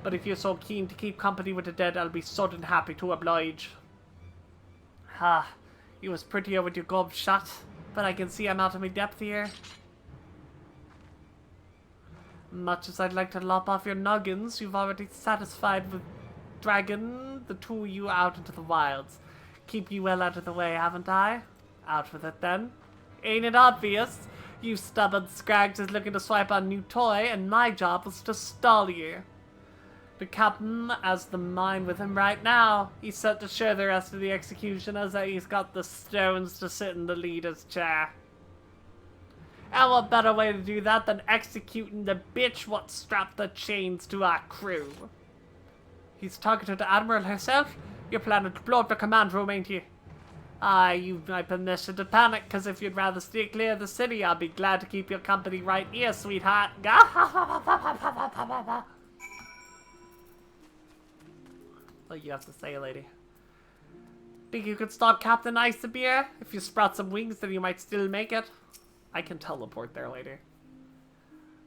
But if you're so keen to keep company with the dead, I'll be sudden happy to oblige. Ha, you was prettier with your gob shut, but I can see I'm out of my depth here. Much as I'd like to lop off your noggins, you've already satisfied with dragging the two of you out into the wilds. Keep you well out of the way, haven't I? Out with it then. Ain't it obvious? You stubborn scrags is looking to swipe on a new toy, and my job was to stall you. The captain has the mind with him right now. He's set to show the rest of the executioners that he's got the stones to sit in the leader's chair. And what better way to do that than executing the bitch what strapped the chains to our crew? He's talking to the Admiral herself? You're planning to blow up the command room, ain't you? Aye, you've my permission to panic, cause if you'd rather stay clear of the city, I'll be glad to keep your company right here, sweetheart. What you have to say, lady? Think you could stop Captain Icebeer? If you sprout some wings, then you might still make it. I can teleport there, lady.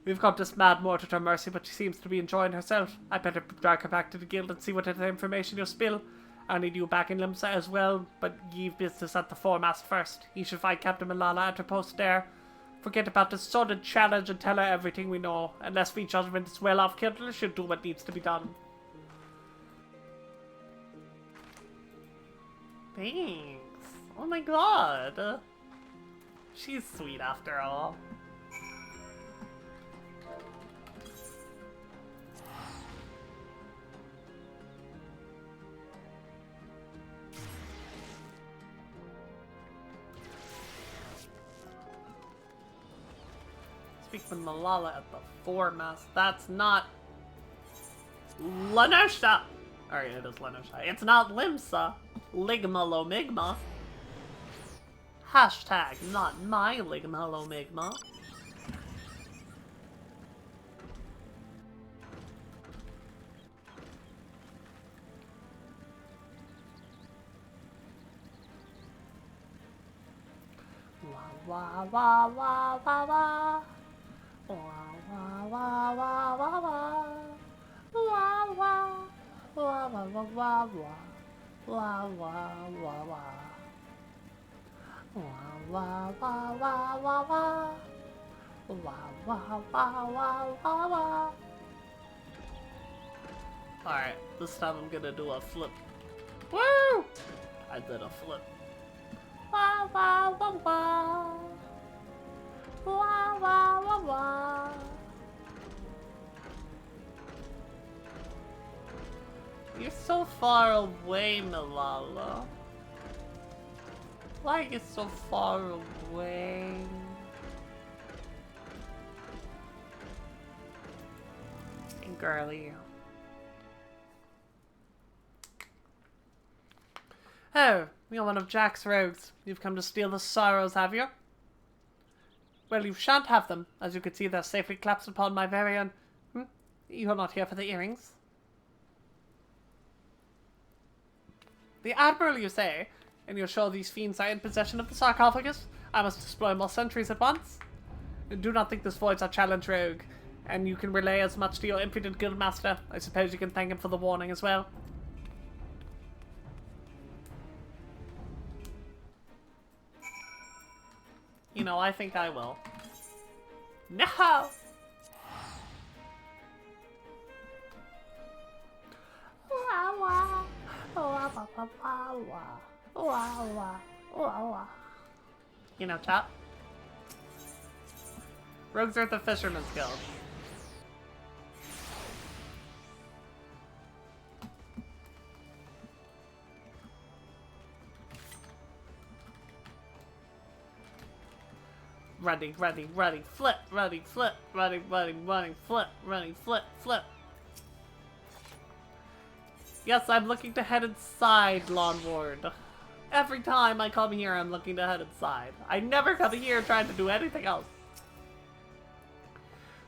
We've got this mad mortar to mercy, but she seems to be enjoying herself. I better drag her back to the guild and see what other information you'll spill. I need you back in Limsa as well, but ye've business at the foremast first. You should find Captain Malala at her post there. Forget about the sudden challenge and tell her everything we know. Unless we judgment is well off kilter, she'll do what needs to be done. Thanks. Oh my god. She's sweet after all. speak with Malala at the foremast. That's not Lenosha! Alright, it is Lenosha. It's not Limsa. Ligma Lomigma. Hashtag not my Ligma Lomigma. Wah wah wah wah wah. Wah wah wah wah wah wah. Wah wah. Wah wah wah wah wah. Wah wah wah wah. Wah wah wah wah wah wah. Wah wah wah wah wah wah. Alright, this time I'm gonna do a flip. Woo! I did a flip. Wah wah wah wah. Wah wah wah wah. You're so far away, Malala. Why are you so far away? And girly. Oh, you're one of Jack's rogues. You've come to steal the sorrows, have you? Well, you shan't have them. As you can see, they're safely clasped upon my very own... You're not here for the earrings. The Admiral, you say? And you're sure these fiends are in possession of the sarcophagus? I must deploy more sentries at once. Do not think this voids our challenge, rogue. And you can relay as much to your impudent guildmaster. I suppose you can thank him for the warning as well. You know, I think I will. No! You know, chat. Rogues are at the Fisherman's Guild. Ready, ready, ready, flip, ready, flip, ready, ready, ready, flip, ready, flip, flip. Yes, I'm looking to head inside, Lawn Ward. Every time I come here, I'm looking to head inside. I never come here trying to do anything else.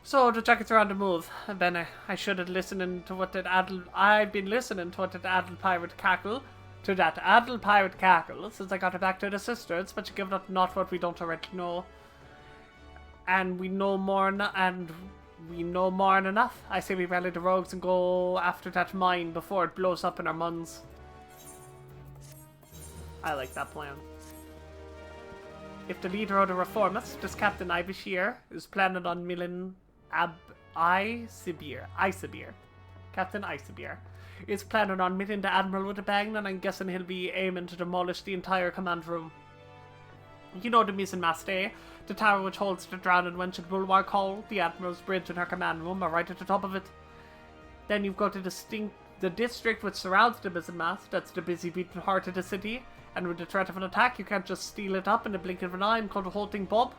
So, the jackets are on the move. Ben, I should have listened to what that I've been listening to what that Adel pirate cackle. To that Adel pirate cackle since I got it back to the sisters, but you give up not what we don't already know. And we know more than enough. I say we rally the rogues and go after that mine before it blows up in our muns. I like that plan. If the leader of the reformists, this Captain Ibishir, is planning on milling Isibir, Captain Isibir, is planning on milling the Admiral with a bang, and I'm guessing he'll be aiming to demolish the entire command room. You know the mise en masse, eh? The tower which holds the drowned wench at Bulwark Hall, the Admiral's bridge and her command room are right at the top of it. Then you've got the district which surrounds the mise en masse, that's the busy beaten heart of the city, and with the threat of an attack you can't just steal it up in the blink of an eye and call the whole thing Bob.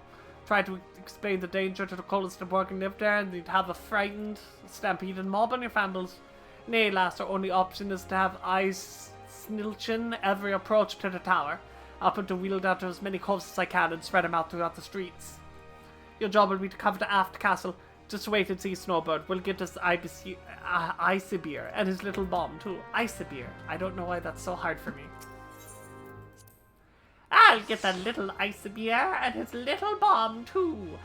Try to explain the danger to the coldest of working live there and you'd have a frightened, stampeded mob on your fandles. Nay, lass, our only option is to have eyes snilchin every approach to the tower. I'll put the wheel down to as many coves as I can and spread them out throughout the streets. Your job will be to cover the aft castle. Just wait and see, Snowbird. We'll get this Isibir and his little bomb too. Isibir. I don't know why that's so hard for me. I'll get the little Isibir and his little bomb too.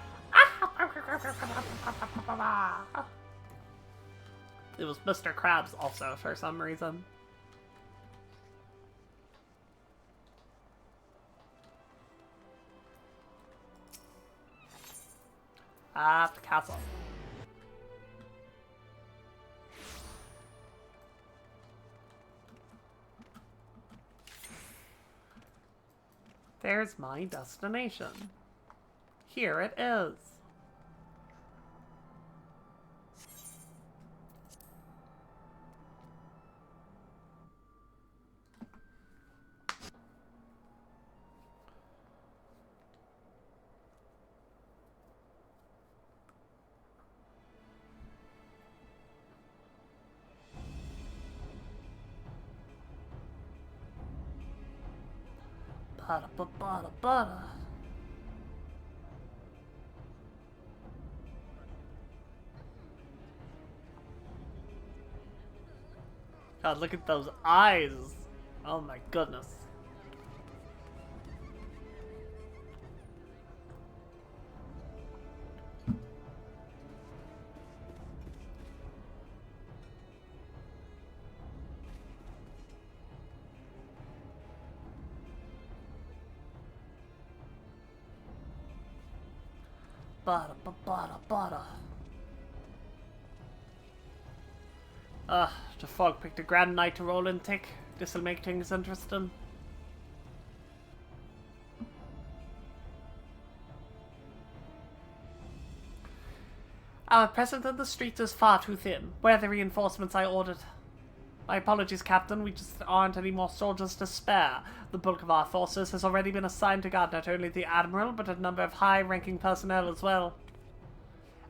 It was Mr. Krabs also for some reason. At the castle. There's my destination. Here it is. Bada, bada, bada, bada. God, look at those eyes. Oh my goodness. Bada, bada, bada. The frog picked a grand night to roll in thick. This'll make things interesting. Our presence in the streets is far too thin. Where are the reinforcements I ordered? My apologies, Captain. We just aren't any more soldiers to spare. The bulk of our forces has already been assigned to guard not only the Admiral, but a number of high-ranking personnel as well.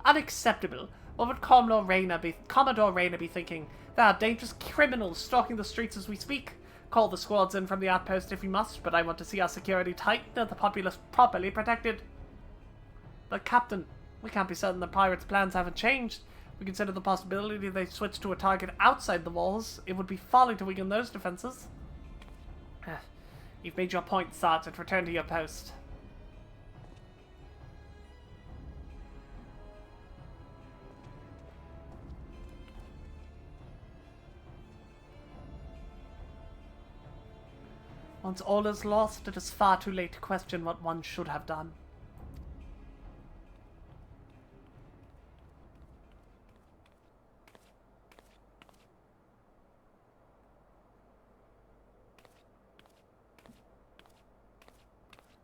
Unacceptable. What would Commodore Rayner be thinking? There are dangerous criminals stalking the streets as we speak. Call the squads in from the outpost if you must, but I want to see our security tightened and the populace properly protected. But, Captain, we can't be certain the pirates' plans haven't changed. We consider the possibility they switch to a target outside the walls. It would be folly to weaken those defenses. You've made your point, Sergeant. Return to your post. Once all is lost, it is far too late to question what one should have done.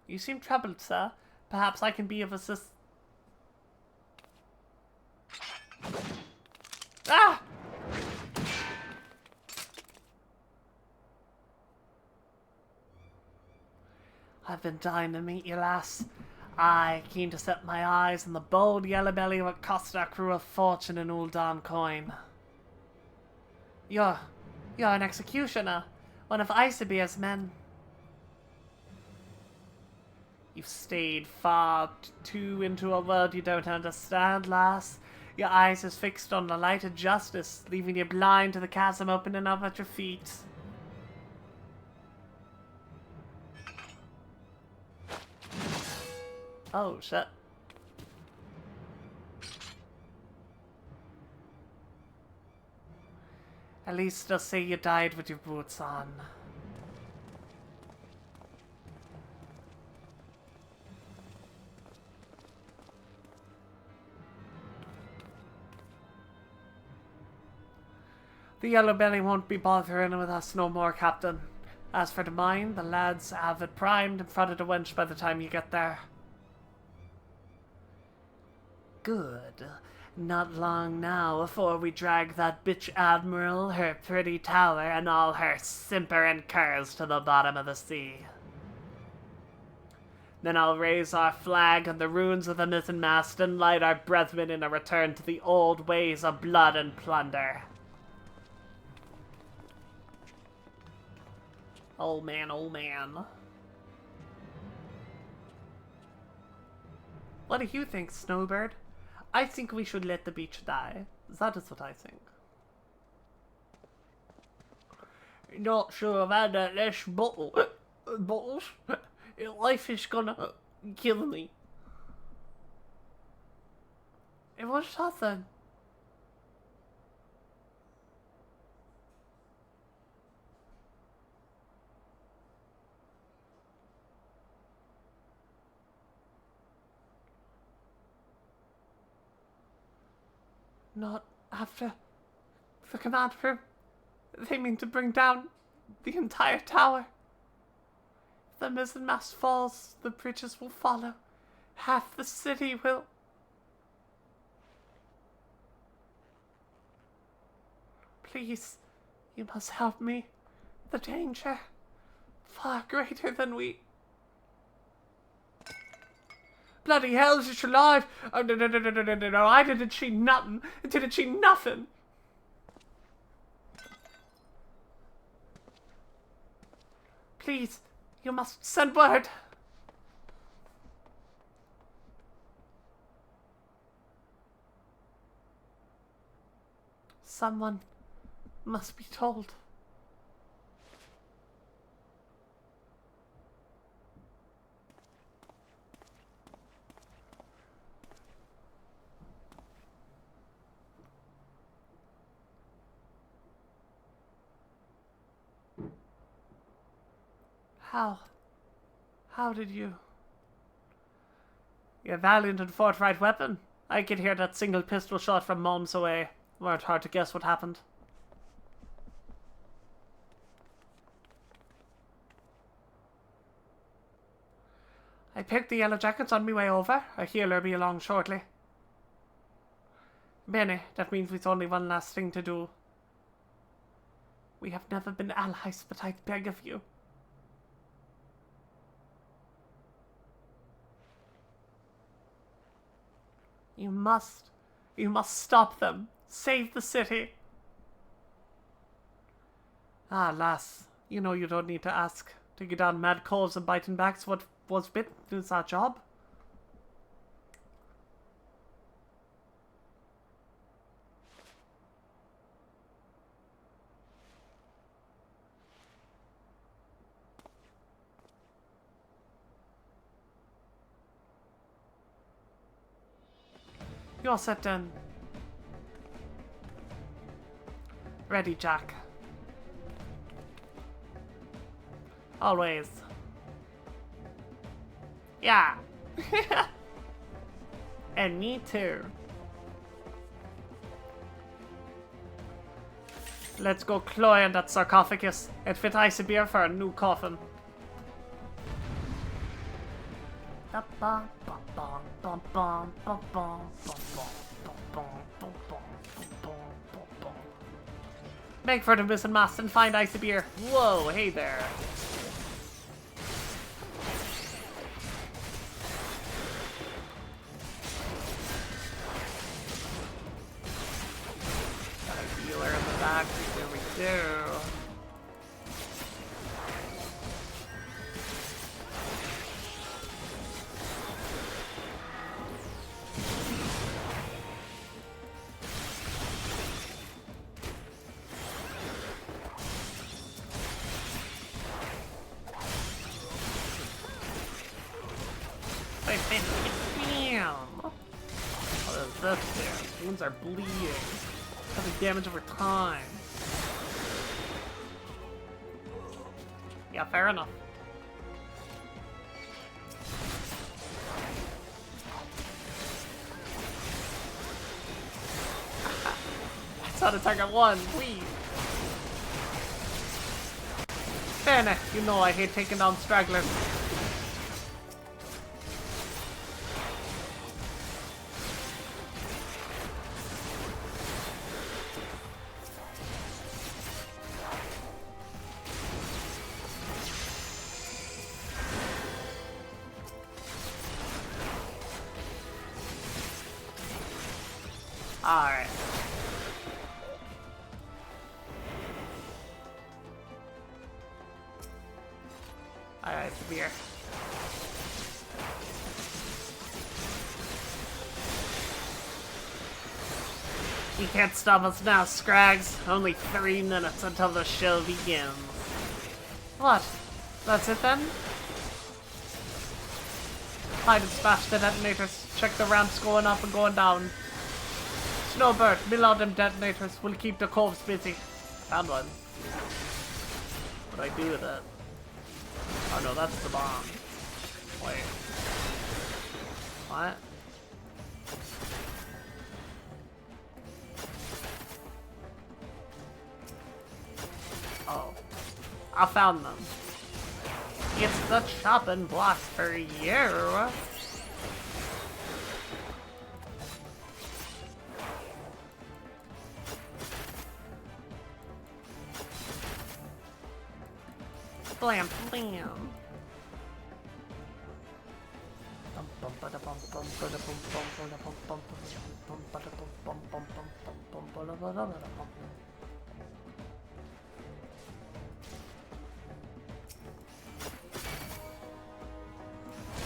You seem troubled, sir. Perhaps I can be of assistance. Ah! I've been dying to meet you, lass. I keen to set my eyes on the bold yellow belly what cost our crew a fortune in Uldan coin. You're an executioner, one of Isabeer's men. You've stayed far too into a world you don't understand, lass. Your eyes is fixed on the light of justice, leaving you blind to the chasm opening up at your feet. Oh, shit. At least they'll say you died with your boots on. The yellow belly won't be bothering with us no more, Captain. As for the mine, the lads have it primed in front of the wench by the time you get there. Good. Not long now before we drag that bitch Admiral, her pretty tower, and all her simpering curs to the bottom of the sea. Then I'll raise our flag on the ruins of the mizzen mast and light our brethren in a return to the old ways of blood and plunder. Oh man, oh man. What do you think, Snowbird? I think we should let the beach die. That is what I think. Not sure about that last bottle. Bottles? Life is gonna kill me. It was nothing. Not after the command room. They mean to bring down the entire tower. If the mizzenmast falls, the bridges will follow. Half the city will. Please, you must help me. The danger, far greater than we. Bloody hell, she's alive! Oh, no, I didn't see nothing. Didn't see nothing. Please, You must send word. Someone must be told. How did you? Your valiant and forthright weapon. I could hear that single pistol shot from moments away. Weren't hard to guess what happened. I picked the yellow jackets on my way over. A healer'll be along shortly. Bene, that means we've only one last thing to do. We have never been allies, but I beg of you. You must stop them. Save the city. Ah, lass, you know you don't need to ask. To get down mad coals and biting backs what was bitten is our job. You're set then. Ready, Jack. Always. Yeah. And me too. Let's go cloy on that sarcophagus and fit ice beer for a new coffin. Make for the missing mast and find ice beer. Whoa, hey there. Got a healer in the back. There we go. Bam! What is this there? Wounds are bleeding. Having damage over time. Yeah, fair enough. That's how to target one, please. Fair, you know I hate taking down stragglers. Alright. Alright, beer. You can't stop us now, Scrags. Only 3 minutes until the show begins. What? That's it then? Hide and smash the detonators. Check the ramps going up and going down. Snowbird, mill out them detonators. We'll keep the coves busy. Found one. What do I do with it? Oh no, that's the bomb. Wait. What? Oh. I found them. It's the chopping block for you. Blam, blam.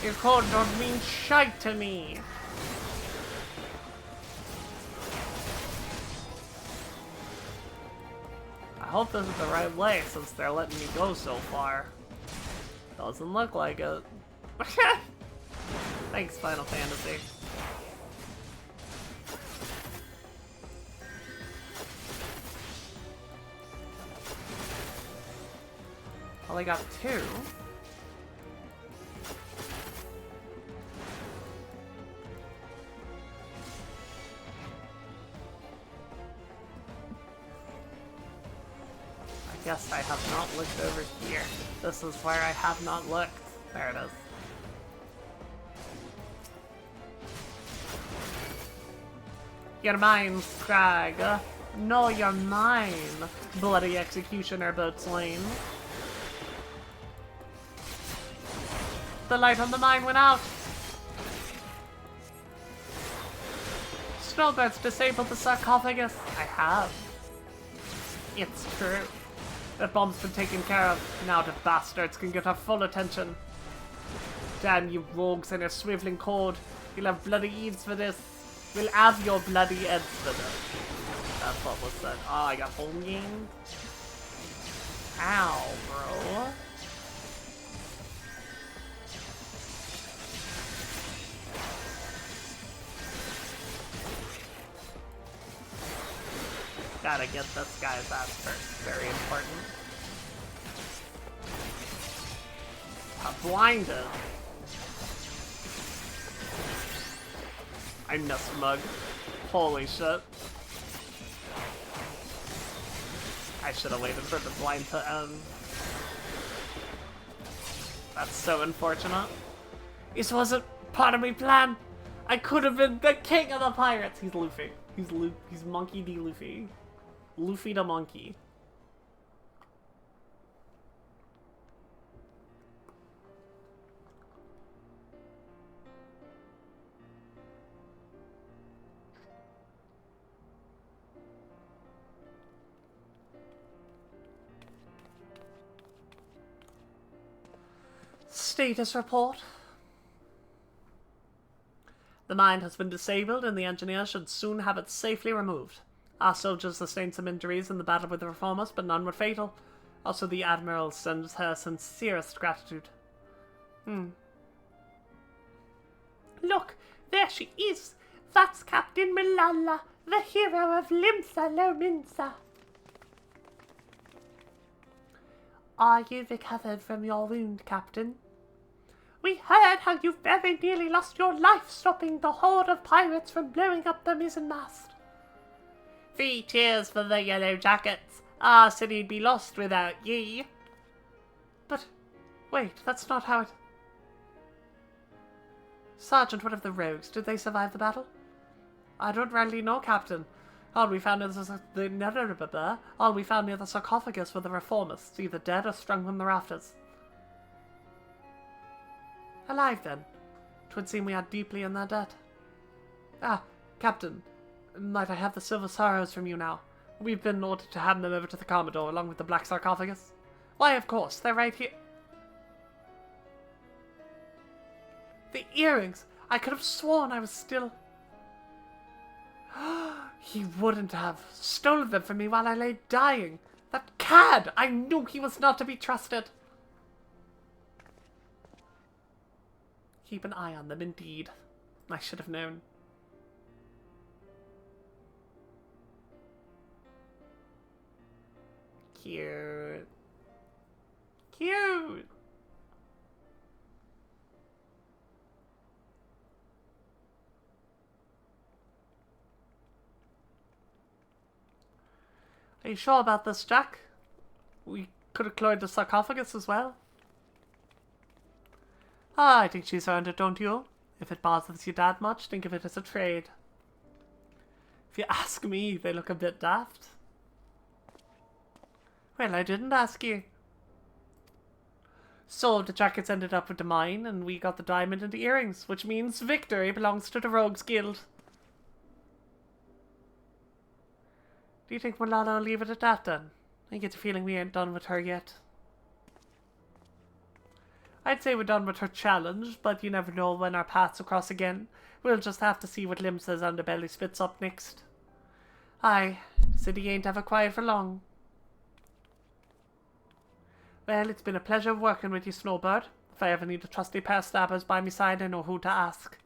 Your code don't mean shite to me. I hope this is the right way since they're letting me go so far. Doesn't look like it. Thanks, Final Fantasy. Only got 2. I guess I have not looked over here. This is where I have not looked. There it is. You're mine, Scrag. No, you're mine, bloody executioner boatswain. The light on the mine went out. Snowbird's disabled the sarcophagus. I have. It's true. That bomb's been taken care of. Now the bastards can get our full attention. Damn you rogues and your swiveling code. You'll have bloody eads for this. We'll have your bloody heads for this. That's what was said. Oh, I got home gamed. Ow, bro. Gotta get this guy's ass first. Very important. I'm blinded. I missed Mug. Holy shit. I should have waited for the blind to end. That's so unfortunate. This wasn't part of my plan. I could have been the king of the pirates. He's Luffy. He's Monkey D. Luffy. Luffy the monkey. Status report. The mine has been disabled and the engineer should soon have it safely removed. Our soldiers sustained some injuries in the battle with the reformers, but none were fatal. Also, the Admiral sends her sincerest gratitude. Look, there she is. That's Captain Malala, the hero of Limsa Lominsa. Are you recovered from your wound, Captain? We heard how you very nearly lost your life stopping the horde of pirates from blowing up the mizzenmast. 3 cheers for the yellow jackets. Our city'd be lost without ye. But, wait, that's not how it... Sergeant, what of the rogues? Did they survive the battle? I don't really know, Captain. All we found near the sarcophagus were the reformists, either dead or strung from the rafters. Alive, then. 'Twould seem we are deeply in their debt. Ah, Captain, might I have the silver sorrows from you now? We've been ordered to hand them over to the Commodore, along with the black sarcophagus. Why, of course, they're right here. The earrings! I could have sworn I was still... He wouldn't have stolen them from me while I lay dying. That cad! I knew he was not to be trusted. Keep an eye on them, indeed. I should have known. Cute. Cute! Are you sure about this, Jack? We could have cleared the sarcophagus as well. Ah, I think she's earned it, don't you? If it bothers you that much, think of it as a trade. If you ask me, they look a bit daft. Well, I didn't ask you. So, the jackets ended up with the mine, and we got the diamond and the earrings, which means victory belongs to the Rogues Guild. Do you think Malala will leave it at that, then? I get the feeling we ain't done with her yet. I'd say we're done with her challenge, but you never know when our paths will cross again. We'll just have to see what Lim says Underbelly spits up next. Aye, the city ain't ever quiet for long. Well, it's been a pleasure working with you, Snowbird. If I ever need a trusty pair of stabbers by my side, I know who to ask.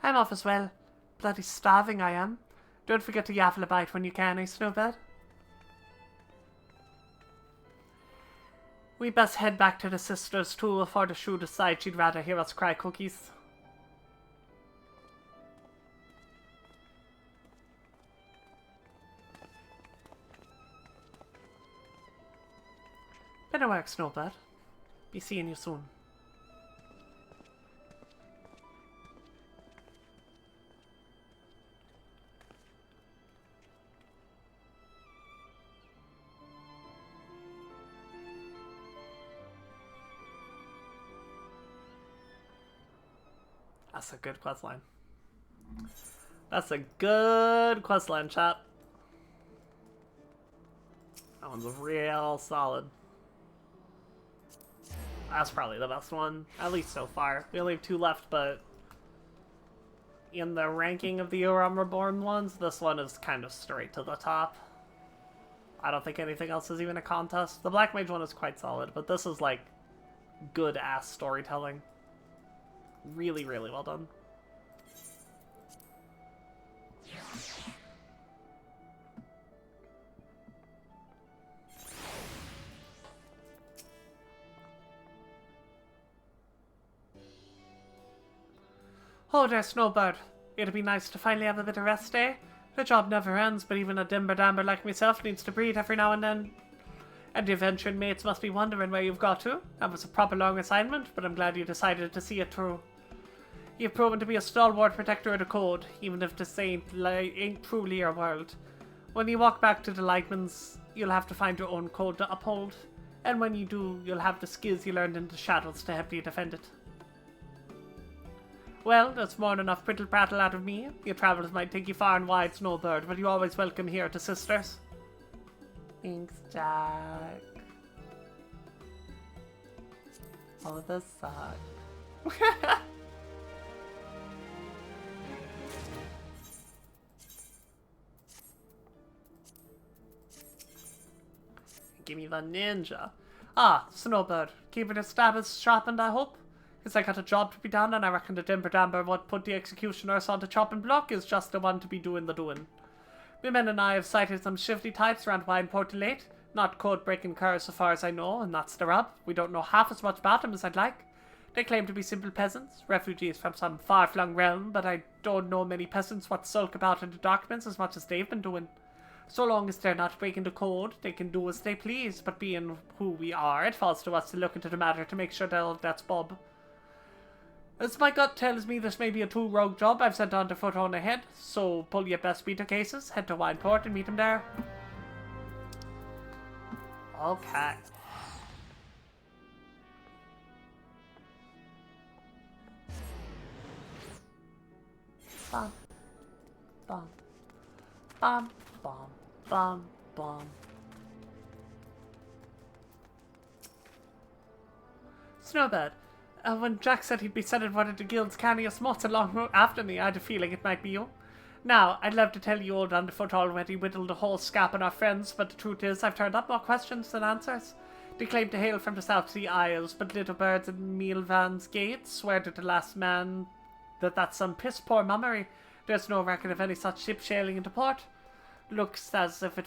I'm off as well. Bloody starving I am. Don't forget to yaffle a bite when you can, Snowbird? We best head back to the sisters too before the shrew decides she'd rather hear us cry cookies. Better work, Snowbird. Be seeing you soon. That's a good questline. That's a good questline, chat. That one's real solid. That's probably the best one, at least so far. We only have 2 left, but in the ranking of the Uram Reborn ones, this one is kind of straight to the top. I don't think anything else is even a contest. The Black Mage one is quite solid, but this is like good-ass storytelling. Really, really well done. Oh there, Snowbird. It'd be nice to finally have a bit of rest, eh? The job never ends, but even a dimber-damber like myself needs to breathe every now and then. And the adventuring mates must be wondering where you've got to. That was a proper long assignment, but I'm glad you decided to see it through. You've proven to be a stalwart protector of the code, even if this ain't truly your world. When you walk back to the Lightmans, you'll have to find your own code to uphold. And when you do, you'll have the skills you learned in the shadows to help you defend it. Well, that's more than enough prittle-prattle out of me. Your travels might take you far and wide, Snowbird, but you're always welcome here to Sisters. Thanks, Jack. Oh, this sucks. Give me the ninja. Ah, Snowbird. Keeping his stabbers sharpened, I hope? Because I got a job to be done, and I reckon the Dimber what put the executioners on the chopping block is just the one to be doing the doing. My men and I have sighted some shifty types around Wineport late. Not code-breaking curs so far as I know, and that's the rub. We don't know half as much about them as I'd like. They claim to be simple peasants, refugees from some far-flung realm, but I don't know many peasants what sulk about in the documents as much as they've been doing. So long as they're not breaking the code, they can do as they please, but being who we are, it falls to us to look into the matter to make sure that's Bob. As my gut tells me this may be a 2-rogue job I've sent on to foot on ahead, so pull your best beater cases, head to Wineport and meet him there. Okay. Bum. Bum. Bum. Bum. Bum. Bum. Snowbird. When Jack said he'd be sending one of the guild's canniest moths along after me, I had a feeling it might be you. Now, I'd love to tell you old Underfoot already whittled a whole scap on our friends, but the truth is I've turned up more questions than answers. They claim to hail from the South Sea Isles, but little birds in Mealvan's gates swear to the last man that that's some piss-poor mummery. There's no record of any such ship sailing into port. Looks as if it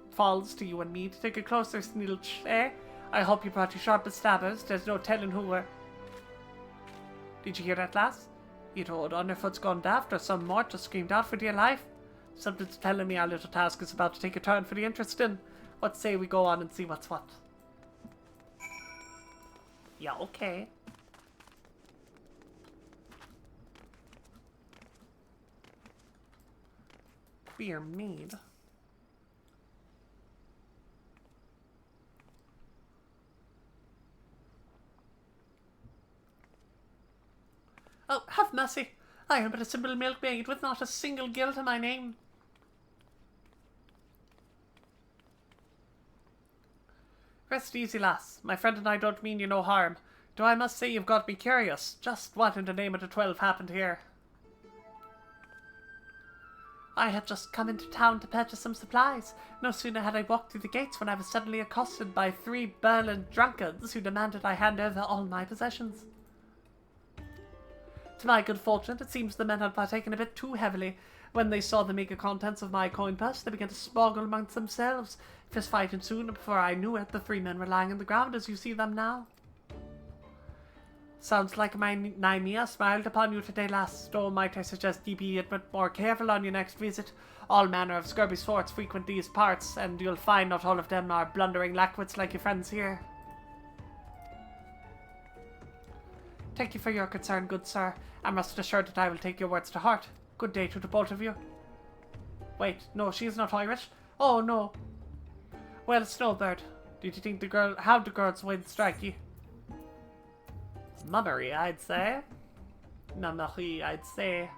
falls to you and me to take a closer snilch, eh? I hope you brought your sharpest stabbers. There's no telling who were... Did you hear that, lass? Either old Underfoot's gone daft or some mort just screamed out for dear life. Something's telling me our little task is about to take a turn for the interesting. What say we go on and see what's what? Yeah, okay. Beer mead. Oh, have mercy. I am but a simple milkmaid with not a single gill to my name. Rest easy, lass. My friend and I don't mean you no harm. Though I must say you've got me curious. Just what in the name of the 12 happened here? I had just come into town to purchase some supplies. No sooner had I walked through the gates when I was suddenly accosted by 3 Berlin drunkards who demanded I hand over all my possessions. To my good fortune, it seems the men had partaken a bit too heavily. When they saw the meager contents of my coin purse, they began to smoggle amongst themselves. Fist fight ensued, and before I knew it, the 3 men were lying on the ground as you see them now. Sounds like my Nymea smiled upon you today, lass, though might I suggest ye be a bit more careful on your next visit. All manner of scurvy sorts frequent these parts, and you'll find not all of them are blundering lackwits like your friends here. Thank you for your concern, good sir, and rest assured that I will take your words to heart. Good day to the both of you. Wait, no, she's not Irish. Oh, no. Well, Snowbird, did you think how the girls would strike you? Mummery, I'd say. Mummery, I'd say.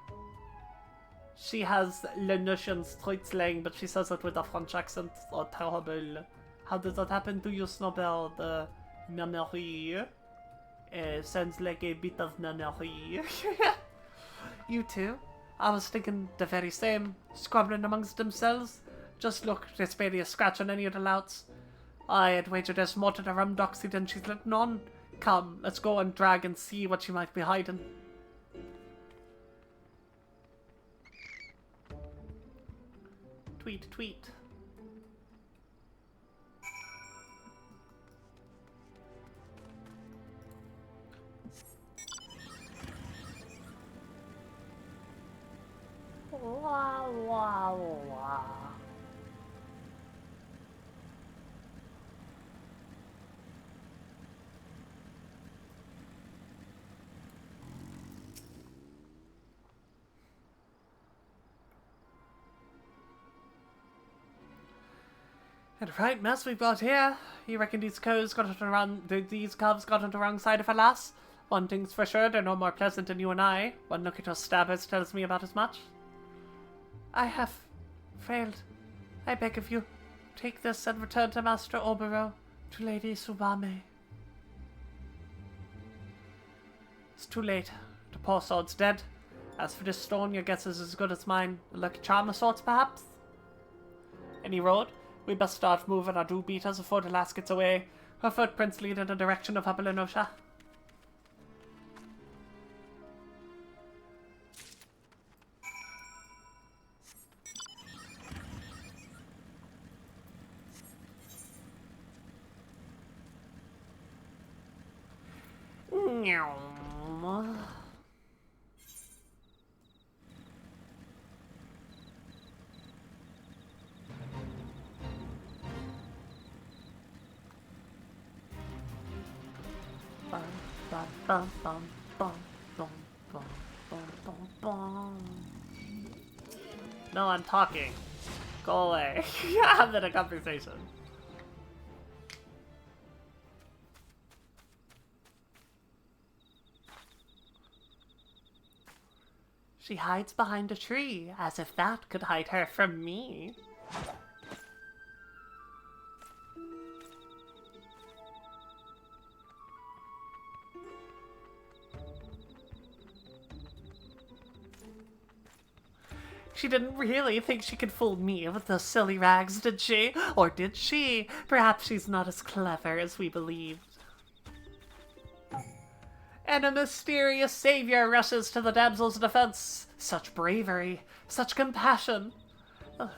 She has Lanusian street slang, but she says it with a French accent. Oh, terrible. How does that happen to you, Snowbird? Mummery. Sounds like a bit of mummery. You too? I was thinking the very same. Squabbling amongst themselves. Just look, there's barely a scratch on any of the louts. I'd wager there's more to the rum doxy than she's letting on. Come, let's go and drag and see what she might be hiding. Tweet, tweet. Wow, wow, wow. And right mess we've got here. You reckon these cows got on the wrong, these calves got on the wrong side of a lass? One thing's for sure, they're no more pleasant than you and I. One look at us stabbers tells me about as much. I have failed. I beg of you, take this and return to Master Obero, to Lady Subame. It's too late. The poor sword's dead. As for this stone, your guess is as good as mine. A lucky charm of sorts, perhaps? Any road? We best start moving our do beaters before the lass gets away. Her footprints lead in the direction of Abelenosha. No, I'm talking. Go away. I'm in a conversation. She hides behind a tree, as if that could hide her from me. She didn't really think she could fool me with those silly rags, did she? Or did she? Perhaps she's not as clever as we believed. And a mysterious savior rushes to the damsel's defense. Such bravery, such compassion,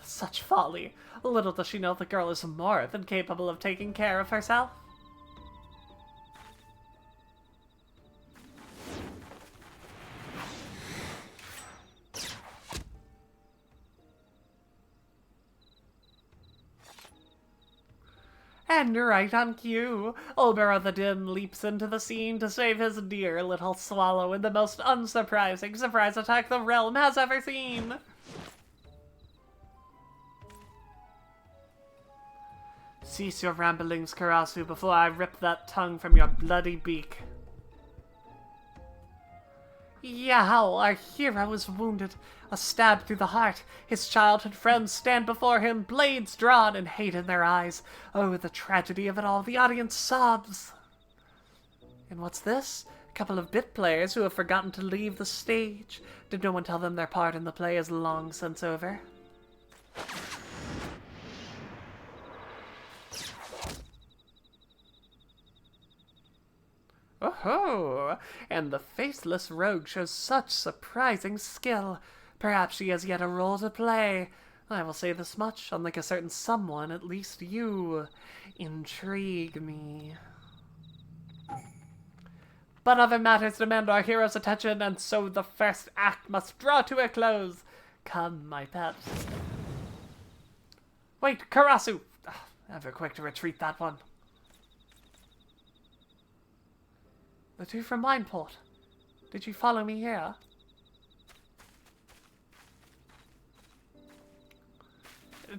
such folly. Little does she know the girl is more than capable of taking care of herself. And right on cue, Obero the Dim leaps into the scene to save his dear little swallow in the most unsurprising surprise attack the realm has ever seen. Cease your ramblings, Karasu, before I rip that tongue from your bloody beak. Yow, our hero is wounded, a stab through the heart. His childhood friends stand before him, blades drawn and hate in their eyes. Oh, the tragedy of it all, the audience sobs. And what's this? A couple of bit players who have forgotten to leave the stage. Did no one tell them their part in the play is long since over? Oh-ho! And the faceless rogue shows such surprising skill. Perhaps she has yet a role to play. I will say this much, unlike a certain someone, at least you intrigue me. But other matters demand our hero's attention, and so the first act must draw to a close. Come, my pet. Wait, Karasu! Ever quick to retreat, that one. The two from Mineport. Did you follow me here?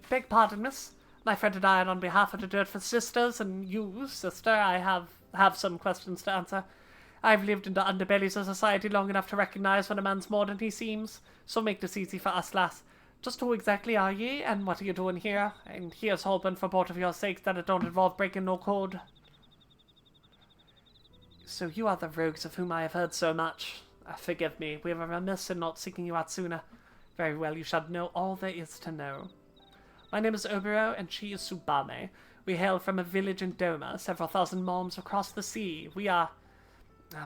Beg pardon, miss. My friend and I, on behalf of the Dirtford sisters, and you, sister, I have some questions to answer. I've lived in the underbellies of society long enough to recognize when a man's more than he seems, so make this easy for us, lass. Just who exactly are ye, and what are you doing here? And here's hoping for both of your sakes that it don't involve breaking no code. So you are the rogues of whom I have heard so much. Forgive me, we were remiss in not seeking you out sooner. Very well, you shall know all there is to know. My name is Obero, and she is Subame. We hail from a village in Doma, several thousand malms across the sea. We are...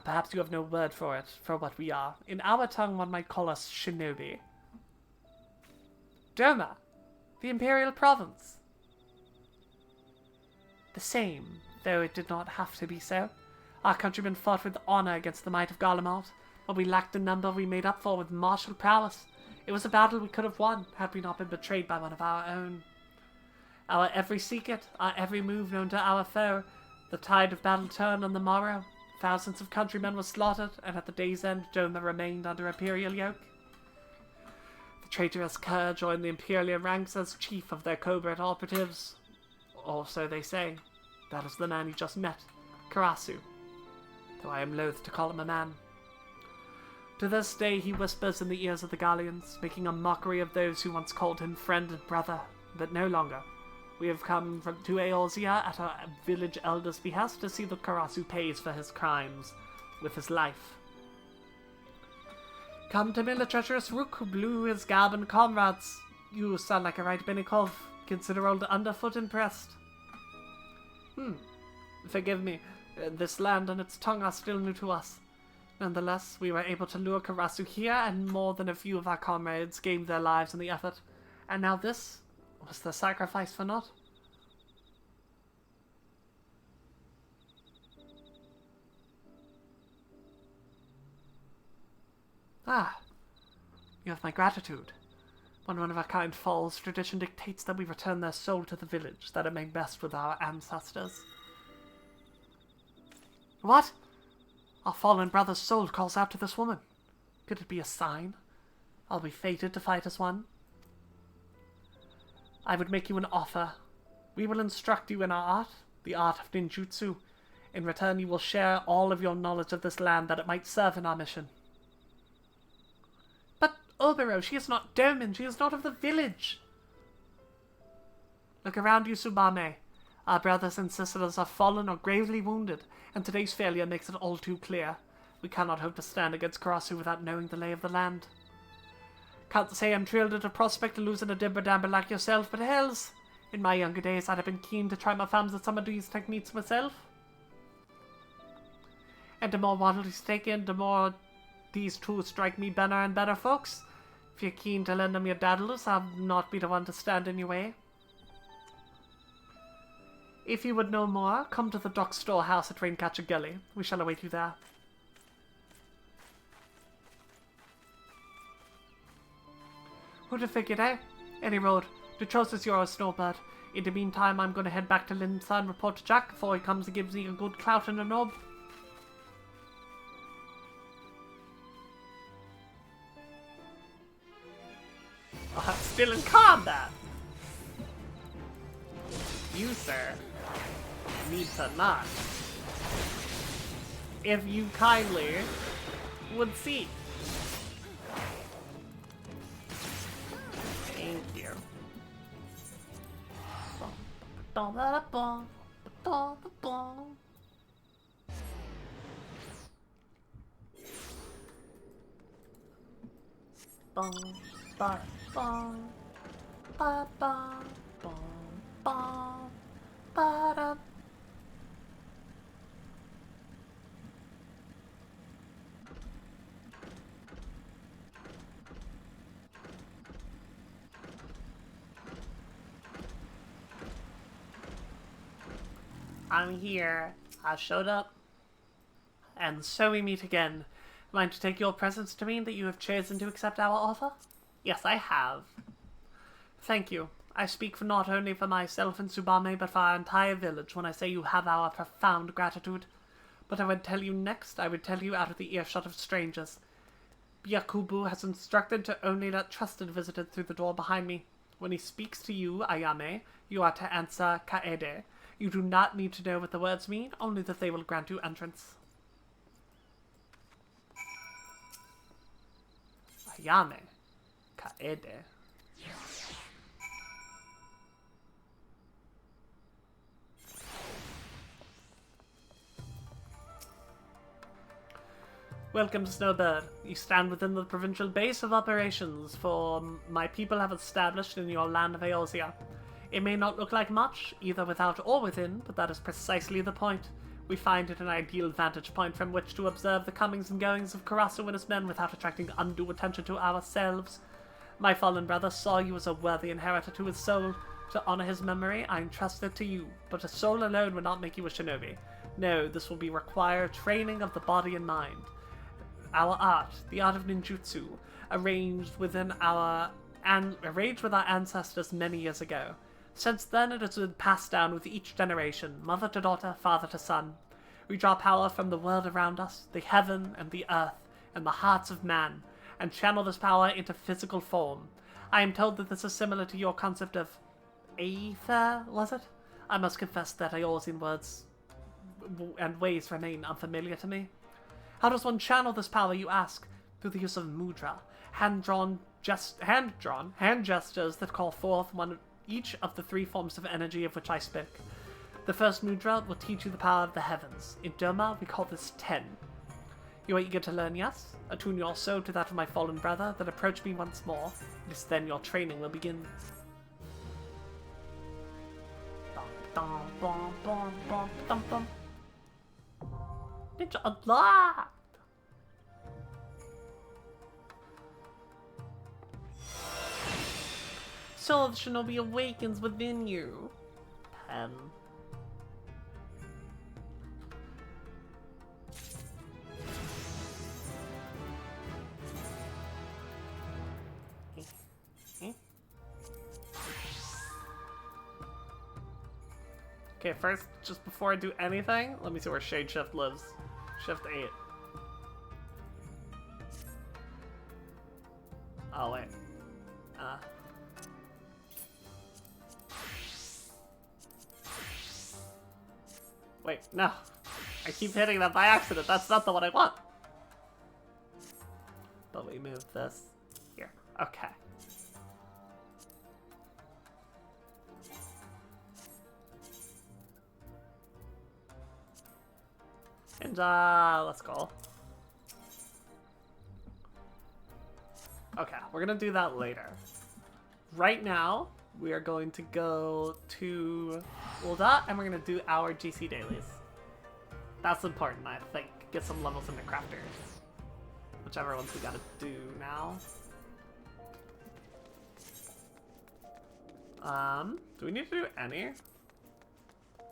perhaps you have no word for it, for what we are. In our tongue, one might call us shinobi. Doma, the imperial province. The same, though it did not have to be so. Our countrymen fought with honor against the might of Garlemald. What we lacked in number, we made up for with martial prowess. It was a battle we could have won, had we not been betrayed by one of our own. Our every secret, our every move known to our foe, the tide of battle turned on the morrow. Thousands of countrymen were slaughtered, and at the day's end, Doma remained under imperial yoke. The traitorous Kerr joined the imperial ranks as chief of their covert operatives. Or so they say. That is the man you just met, Karasu. Though I am loath to call him a man. To this day he whispers in the ears of the Gallians, making a mockery of those who once called him friend and brother, but no longer. We have come to Eorzea at our village elder's behest to see that Karasu pays for his crimes with his life. Come to me, the treacherous rook who blew his gab and comrades. You sound like a right Benikov. Consider old Underfoot impressed. Forgive me. This land and its tongue are still new to us. Nonetheless, we were able to lure Karasu here, and more than a few of our comrades gave their lives in the effort. And now this? Was the sacrifice for naught? Ah, you have my gratitude. When one of our kind falls, tradition dictates that we return their soul to the village, that it may rest with our ancestors. What? Our fallen brother's soul calls out to this woman. Could it be a sign? Are we fated to fight as one? I would make you an offer. We will instruct you in our art, the art of ninjutsu. In return, you will share all of your knowledge of this land that it might serve in our mission. But, Obero, she is not Domin. She is not of the village. Look around you, Subame. Our brothers and sisters are fallen or gravely wounded, and today's failure makes it all too clear. We cannot hope to stand against Karasu without knowing the lay of the land. Can't say I'm thrilled at the prospect of losing a dimber-damber like yourself, but hells, in my younger days I'd have been keen to try my thumbs at some of these techniques myself. And the more waddles taken, the more these two strike me better and better, folks. If you're keen to lend them your daddles, I'll not be the one to stand in your way. If you would know more, come to the Dock Storehouse at Raincatcher Gully. We shall await you there. Who'd have figured, eh? Any road. The choice is yours, Snowbird. In the meantime, I'm going to head back to Lindsay and report to Jack before he comes and gives me a good clout in the knob. Oh, I'm still in combat! You, sir, need to not. If you kindly would see. I'm here. I showed up. And so we meet again. Am I to take your presence to mean that you have chosen to accept our offer? Yes, I have. Thank you. I speak for not only for myself and Tsubame, but for our entire village when I say you have our profound gratitude. But I would tell you next, I would tell you out of the earshot of strangers. Byakubu has instructed to only let trusted visitors through the door behind me. When he speaks to you, Ayame, you are to answer Kaede. You do not need to know what the words mean, only that they will grant you entrance. Ayame. Kaede. Welcome to Snowbird. You stand within the provincial base of operations for my people have established in your land of Eosia. It may not look like much, either without or within, but that is precisely the point. We find it an ideal vantage point from which to observe the comings and goings of Karasu and his men without attracting undue attention to ourselves. My fallen brother saw you as a worthy inheritor to his soul. To honor his memory, I entrust it to you, but a soul alone would not make you a shinobi. No, this will be require training of the body and mind. Our art, the art of ninjutsu, arranged with our ancestors many years ago. Since then, it has been passed down with each generation, mother to daughter, father to son. We draw power from the world around us, the heaven and the earth, and the hearts of man, and channel this power into physical form. I am told that this is similar to your concept of aether, was it? I must confess that Eorzean words and ways remain unfamiliar to me. How does one channel this power, you ask? Through the use of mudra, hand gestures that call forth each of the three forms of energy of which I speak. The first mudra will teach you the power of the heavens. In Doma, we call this Ten. You are eager to learn, yes? Attune your soul to that of my fallen brother, then approach me once more. It is then your training will begin. Ninja unlocked! Soul of the Shinobi awakens within you. Pen. Okay, first, just before I do anything, let me see where Shade Shift lives. Shift 8. Oh, wait. Wait, no. I keep hitting that by accident. That's not the one I want. But we move this here. Okay. And, let's go. Okay, we're gonna do that later. Right now, we are going to go to Ulda, and we're gonna do our GC dailies. That's important, I think. Get some levels into crafters. Whichever ones we gotta do now. Do we need to do any?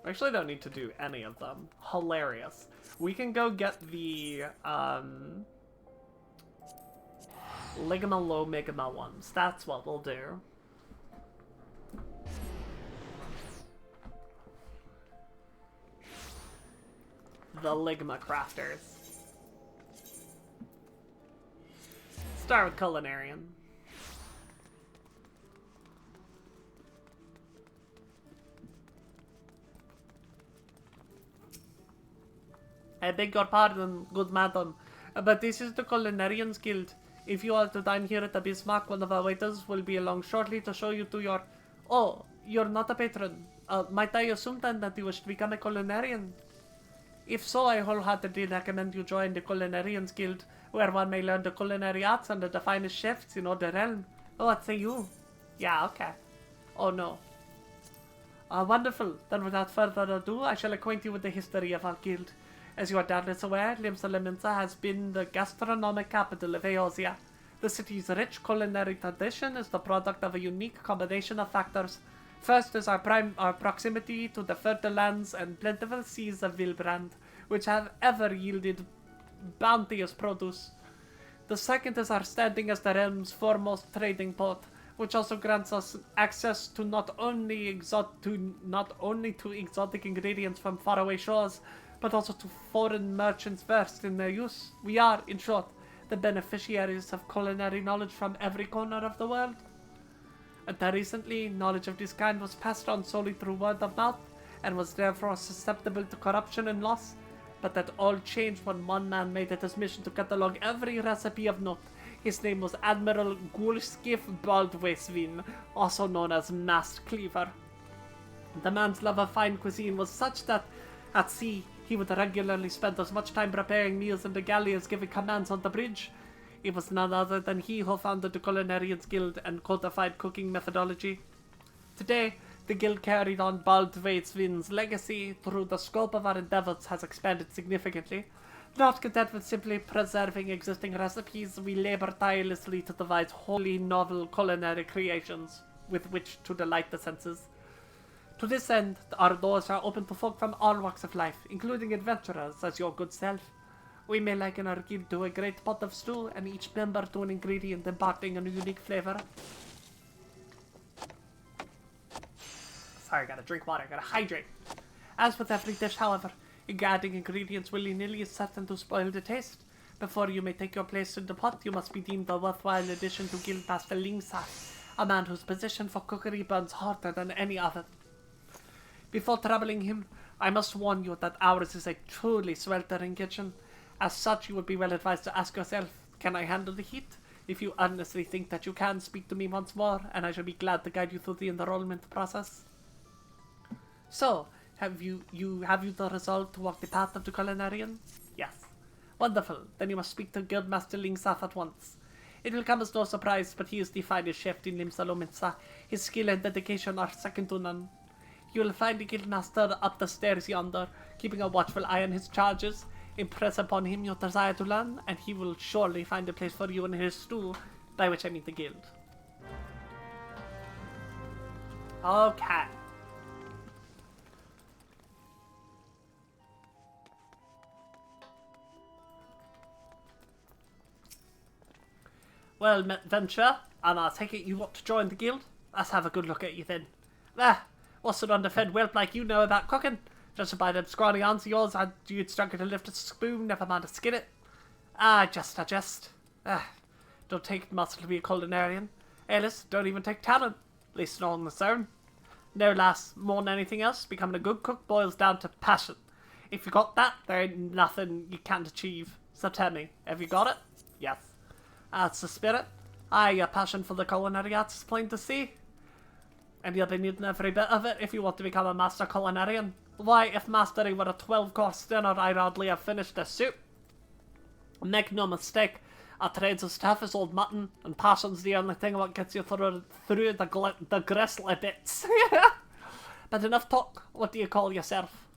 We actually don't need to do any of them. Hilarious. We can go get the, Ligma Low Migma ones. That's what we'll do. The Ligma crafters. Start with Culinarian. I beg your pardon, good madam, but this is the Culinarians Guild. If you are to dine here at the Bismarck, one of our waiters will be along shortly to show you to your... Oh, you're not a patron. Might I assume then that you wish to become a culinarian? If so, I wholeheartedly recommend you join the Culinarians Guild, where one may learn the culinary arts under the finest chefs in all the realm. Oh, what say you? Yeah, okay. Oh no. Wonderful. Then without further ado, I shall acquaint you with the history of our guild. As you are doubtless aware, Limsa Liminsa has been the gastronomic capital of Eosia. The city's rich culinary tradition is the product of a unique combination of factors. First is our proximity to the fertile lands and plentiful seas of Vilbrand, which have ever yielded bounteous produce. The second is our standing as the realm's foremost trading port, which also grants us access to not only to exotic ingredients from faraway shores, but also to foreign merchants versed in their use. We are, in short, the beneficiaries of culinary knowledge from every corner of the world. Until recently, knowledge of this kind was passed on solely through word of mouth, and was therefore susceptible to corruption and loss. But that all changed when one man made it his mission to catalog every recipe of note. His name was Admiral Gulskif Baldwesvin, also known as Masked Cleaver. The man's love of fine cuisine was such that, at sea, he would regularly spend as much time preparing meals in the galley as giving commands on the bridge. It was none other than he who founded the Culinarians Guild and codified cooking methodology. Today, the guild carried on Baldwesvin's legacy through the scope of our endeavors has expanded significantly. Not content with simply preserving existing recipes, we labor tirelessly to devise wholly novel culinary creations with which to delight the senses. To this end, our doors are open to folk from all walks of life, including adventurers as your good self. We may liken our guild to a great pot of stew, and each member to an ingredient imparting a unique flavor. Sorry, gotta drink water, gotta hydrate. As with every dish, however, adding ingredients willy-nilly is certain to spoil the taste. Before you may take your place in the pot, you must be deemed a worthwhile addition to Guildmaster Lingsa, a man whose position for cookery burns hotter than any other. Before troubling him, I must warn you that ours is a truly sweltering kitchen. As such, you would be well advised to ask yourself, can I handle the heat? If you honestly think that you can, speak to me once more, and I shall be glad to guide you through the enrollment process. So, have you the resolve to walk the path of the culinarian? Yes. Wonderful. Then you must speak to Guildmaster Lingsaf at once. It will come as no surprise, but he is the finest chef in Limsalominsa. His skill and dedication are second to none. You will find the Guildmaster up the stairs yonder, keeping a watchful eye on his charges. Impress upon him your desire to learn, and he will surely find a place for you in his stew, by which I mean the guild. Okay. Well, Venture, and I take it you want to join the guild? Let's have a good look at you then. What's an underfed whelp like you know about cooking? Just by them scrawny arms of yours, you'd struggle to lift a spoon, never mind to skin it. Just. Don't take muscle to be a culinarian. Alice, don't even take talent, at least not on its own. No, lass, more than anything else, becoming a good cook boils down to passion. If you got that, there ain't nothing you can't achieve. So tell me, have you got it? Yes. That's the spirit. Your passion for the culinary arts is plain to see. And you'll be needing every bit of it if you want to become a master culinarian. Why, if mastery were a 12-course dinner, I'd hardly have finished the soup. Make no mistake, a trade's as tough as old mutton, and passion's the only thing what gets you through the gristly bits. But enough talk, what do you call yourself?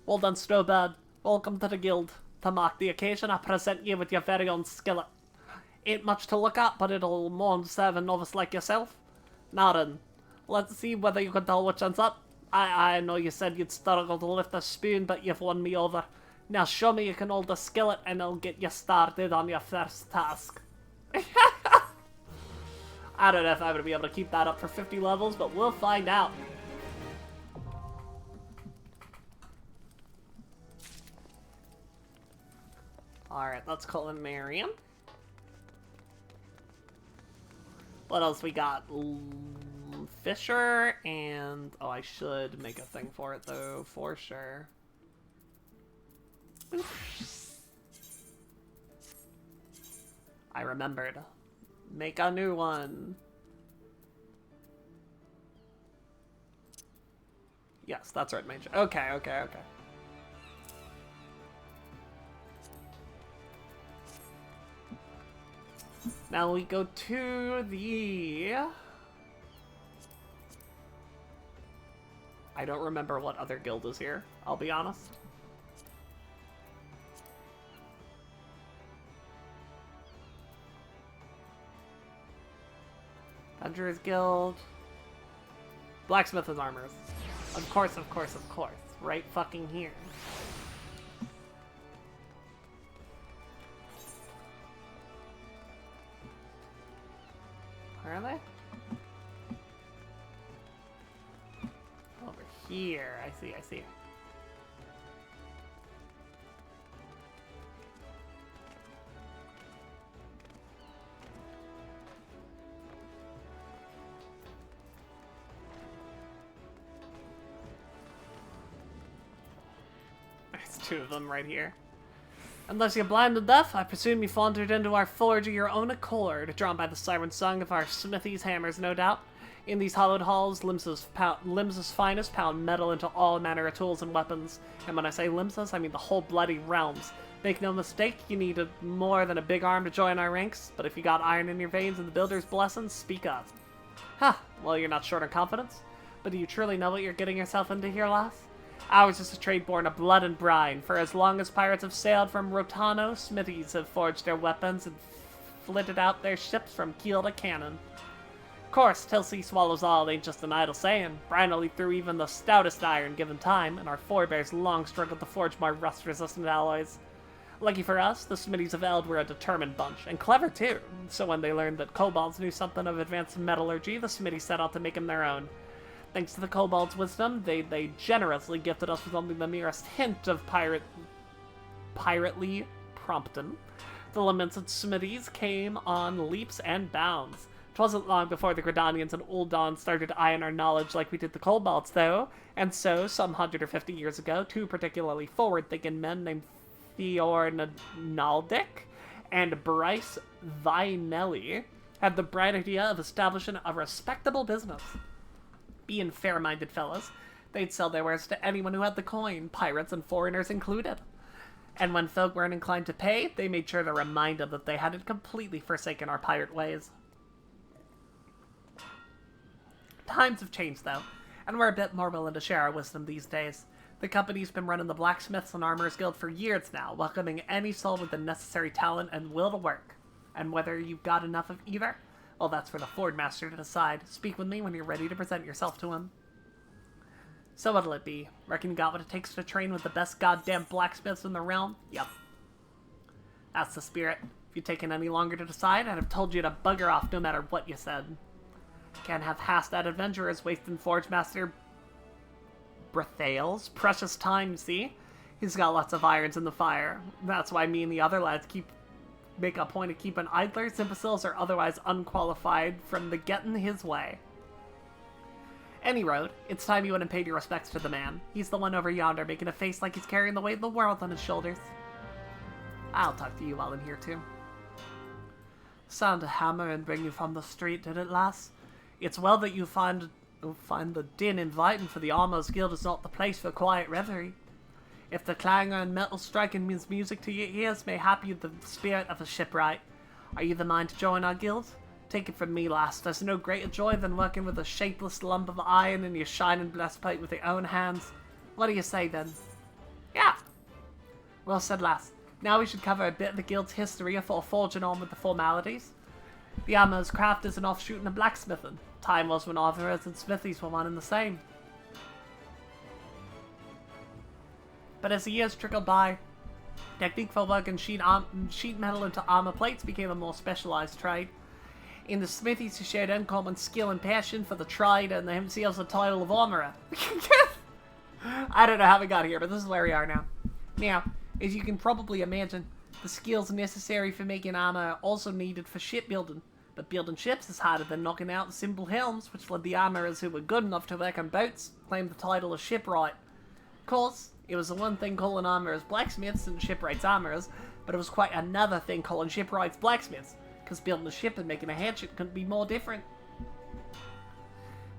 Well done, Strawbird. Welcome to the guild. To mark the occasion, I present you with your very own skillet. Ain't much to look at, but it'll more serve a novice like yourself. Now then, let's see whether you can tell which one's up. I know you said you'd struggle to lift a spoon, but you've won me over. Now show me you can hold a skillet and I'll get you started on your first task. I don't know if I'm going to be able to keep that up for 50 levels, but we'll find out. Alright, let's call him Marion. What else we got? Fisher and... Oh, I should make a thing for it, though, for sure. Oops. I remembered. Make a new one. Yes, that's right, mage. Okay, okay, okay. Now we go to the... I don't remember what other guild is here, I'll be honest. Adventurers Guild. Blacksmith and Armors. Of course, of course, of course. Right fucking here. Where are they? Over here. I see, I see. There's two of them right here. Unless you're blind to deaf, I presume you floundered into our forge of your own accord, drawn by the siren song of our smithy's hammers, no doubt. In these hollowed halls, Limsa's finest pound metal into all manner of tools and weapons. And when I say Limsa's, I mean the whole bloody realms. Make no mistake, you need more than a big arm to join our ranks, but if you got iron in your veins and the builder's blessings, speak up. Huh, well, you're not short on confidence. But do you truly know what you're getting yourself into here, lass? Ours is a trade born of blood and brine, for as long as pirates have sailed from Rotano, smithies have forged their weapons and flitted out their ships from keel to cannon. Of course, till sea swallows all ain't just an idle saying. Brine will leap through even the stoutest iron given time, and our forebears long struggled to forge more rust-resistant alloys. Lucky for us, the smithies of Eld were a determined bunch, and clever too. So when they learned that kobolds knew something of advanced metallurgy, the smithies set out to make them their own. Thanks to the kobolds' wisdom, they generously gifted us with only the merest hint of pirately prompting. The lamented smithies came on leaps and bounds. 'Twasn't long before the Gridanians and Uldan started eyeing our knowledge like we did the kobolds, though, and so, some 150 years ago, two particularly forward-thinking men named Theor Naldic and Bryce Vinelli had the bright idea of establishing a respectable business. Being fair-minded fellas, they'd sell their wares to anyone who had the coin, pirates and foreigners included. And when folk weren't inclined to pay, they made sure to remind them that they hadn't completely forsaken our pirate ways. Times have changed, though, and we're a bit more willing to share our wisdom these days. The company's been running the Blacksmiths and Armorers Guild for years now, welcoming any soul with the necessary talent and will to work. And whether you've got enough of either, well, that's for the Ford Master to decide. Speak with me when you're ready to present yourself to him. So what'll it be? Reckon you got what it takes to train with the best goddamn blacksmiths in the realm? Yep. That's the spirit. If you'd taken any longer to decide, I'd have told you to bugger off no matter what you said. Can't have half-that adventurers wasting Forge Master Brethail's precious time, see? He's got lots of irons in the fire. That's why me and the other lads make a point of keeping idlers, imbeciles, or otherwise unqualified from the getting his way. Any road, it's time you went and paid your respects to the man. He's the one over yonder making a face like he's carrying the weight of the world on his shoulders. I'll talk to you while I'm here too. Sound a hammer and bring you from the street, did it, lass? It's well that you find the din inviting, for the Armorers Guild is not the place for quiet reverie. If the clangor and metal striking means music to your ears, mayhap you the spirit of a shipwright. Are you the mind to join our guild? Take it from me, lass, there's no greater joy than working with a shapeless lump of iron in your shining breastplate with your own hands. What do you say, then? Yeah. Well said, lass. Now we should cover a bit of the guild's history before forging on with the formalities. The armorer's craft is an offshoot of blacksmithing. Time was when armorers and smithies were one and the same. But as the years trickled by, technique for working sheet metal into armor plates became a more specialized trade. In the smithies, who shared uncommon skill and passion for the trade, and themselves the title of armorer. I don't know how we got here, but this is where we are now. Now, as you can probably imagine, the skills necessary for making armor are also needed for shipbuilding. But building ships is harder than knocking out simple helms, which led the armorers who were good enough to work on boats claim the title of shipwright. Of course, it was the one thing calling armorers blacksmiths and shipwrights armorers, but it was quite another thing calling shipwrights blacksmiths, because building a ship and making a hatchet couldn't be more different.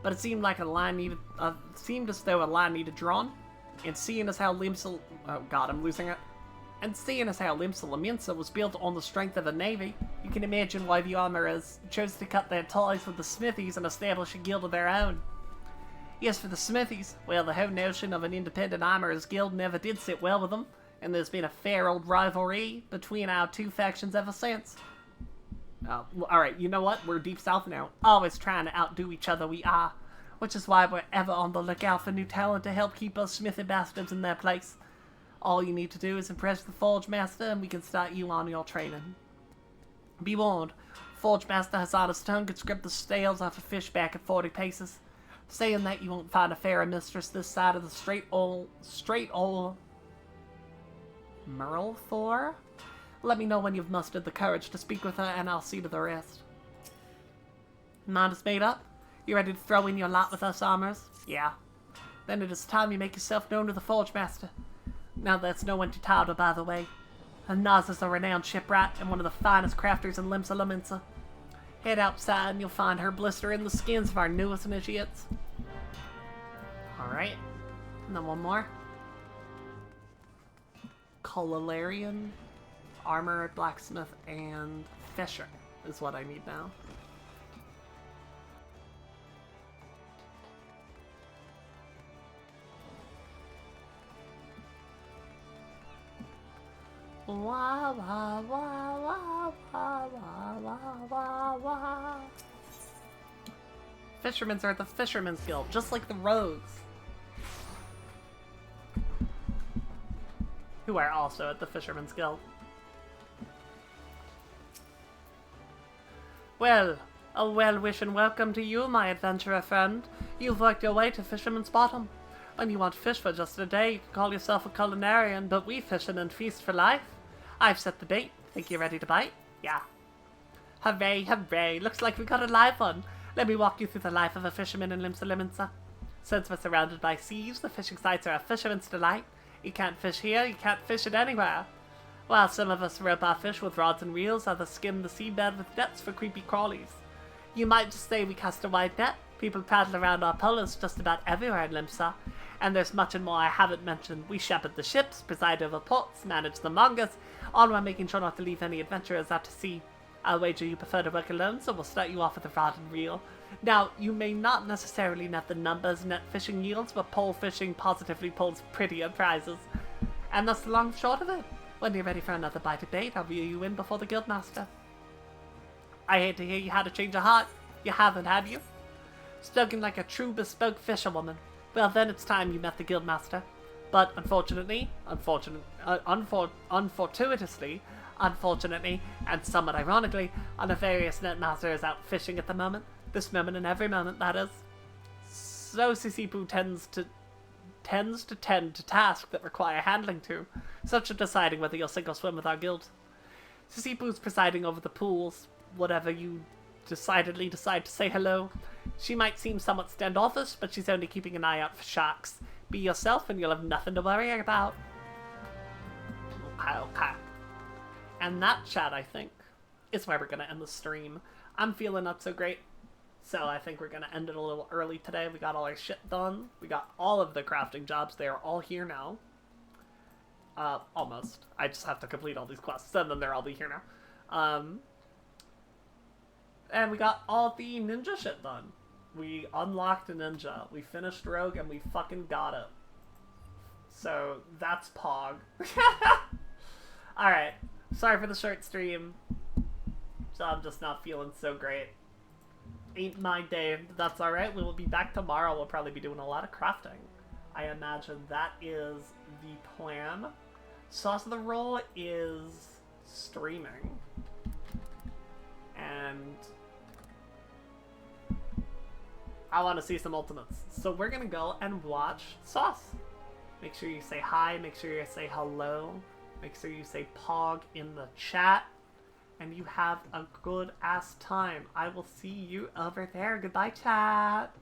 But it seemed like a line needed, seemed as though a line needed drawn. And seeing as how Limsa, oh god, I'm losing it. And seeing as how Limsa Laminsa was built on the strength of a navy, you can imagine why the armorers chose to cut their ties with the smithies and establish a guild of their own. Yes, for the smithies, well, the whole notion of an independent armorers guild never did sit well with them, and there's been a fair old rivalry between our two factions ever since. Alright, you know what? We're deep south now. Always trying to outdo each other, we are. Which is why we're ever on the lookout for new talent to help keep us smithy bastards in their place. All you need to do is impress the Forge Master and we can start you on your training. Be warned, Forge Master has on his tongue could scrape the scales off a fish back at 40 paces. Saying that you won't find a fairer mistress this side of the straight ol' Merle Thor? Let me know when you've mustered the courage to speak with her and I'll see to the rest. Mind is made up? You ready to throw in your lot with us, armors? Yeah. Then it is time you make yourself known to the Forge Master. Now that's no one to title, by the way. Naz is a renowned shipwright and one of the finest crafters in Limsa Laminsa. Head outside and you'll find her blistering the skins of our newest initiates. Alright. And then one more. Cololarian, Armor, Blacksmith, and Fisher is what I need now. Wah, wah, wah, wah, wah, wah, wah, wah, wah. Fishermen's are at the Fisherman's Guild, just like the rogues. Who are also at the Fisherman's Guild. Well, a well-wish and welcome to you, my adventurer friend. You've worked your way to Fisherman's Bottom. When you want fish for just a day, you can call yourself a culinarian, but we fishermen feast for life. I've set the bait. Think you're ready to bite? Yeah. Hooray, hooray. Looks like we got a live one. Let me walk you through the life of a fisherman in Limsa Liminsa. Since we're surrounded by seas, the fishing sites are a fisherman's delight. You can't fish here, you can't fish it anywhere. While some of us rope our fish with rods and reels, others skim the seabed with nets for creepy crawlies. You might just say we cast a wide net. People paddle around our pillars just about everywhere in Limsa. And there's much and more I haven't mentioned. We shepherd the ships, preside over ports, manage the mangas, all while making sure not to leave any adventurers out to sea. I'll wager you prefer to work alone, so we'll start you off with a rod and reel. Now, you may not necessarily net the numbers net fishing yields, but pole fishing positively pulls prettier prizes. And that's the long and short of it. When you're ready for another bite of bait, I'll reel you in before the Guildmaster. I hate to hear you had a change of heart. You haven't, have you? Spoken like a true bespoke fisherwoman. Well, then it's time you met the Guildmaster. But unfortunately, unfortuitously, and somewhat ironically, our nefarious netmaster is out fishing at the moment. This moment and every moment, that is. So Sisipu tends to tend to tasks that require handling to, such as deciding whether you'll sink or swim with our guild. Sisipu's presiding over the pools, whatever you decidedly decide to say hello. She might seem somewhat standoffish, but she's only keeping an eye out for sharks. Be yourself and you'll have nothing to worry about. Okay. And that, chat, I think, is where we're going to end the stream. I'm feeling not so great, so I think we're going to end it a little early today. We got all our shit done. We got all of the crafting jobs. They're all here now. Almost. I just have to complete all these quests, and then they'll all be here now. And we got all the ninja shit done. We unlocked a ninja. We finished Rogue, and we fucking got it. So, that's Pog. Alright. Sorry for the short stream. So I'm just not feeling so great. Ain't my day. That's alright. We will be back tomorrow. We'll probably be doing a lot of crafting. I imagine that is the plan. Sauce of the Roll is streaming. And I want to see some ultimates. So we're going to go and watch Sauce. Make sure you say hi. Make sure you say hello. Make sure you say Pog in the chat. And you have a good ass time. I will see you over there. Goodbye, chat.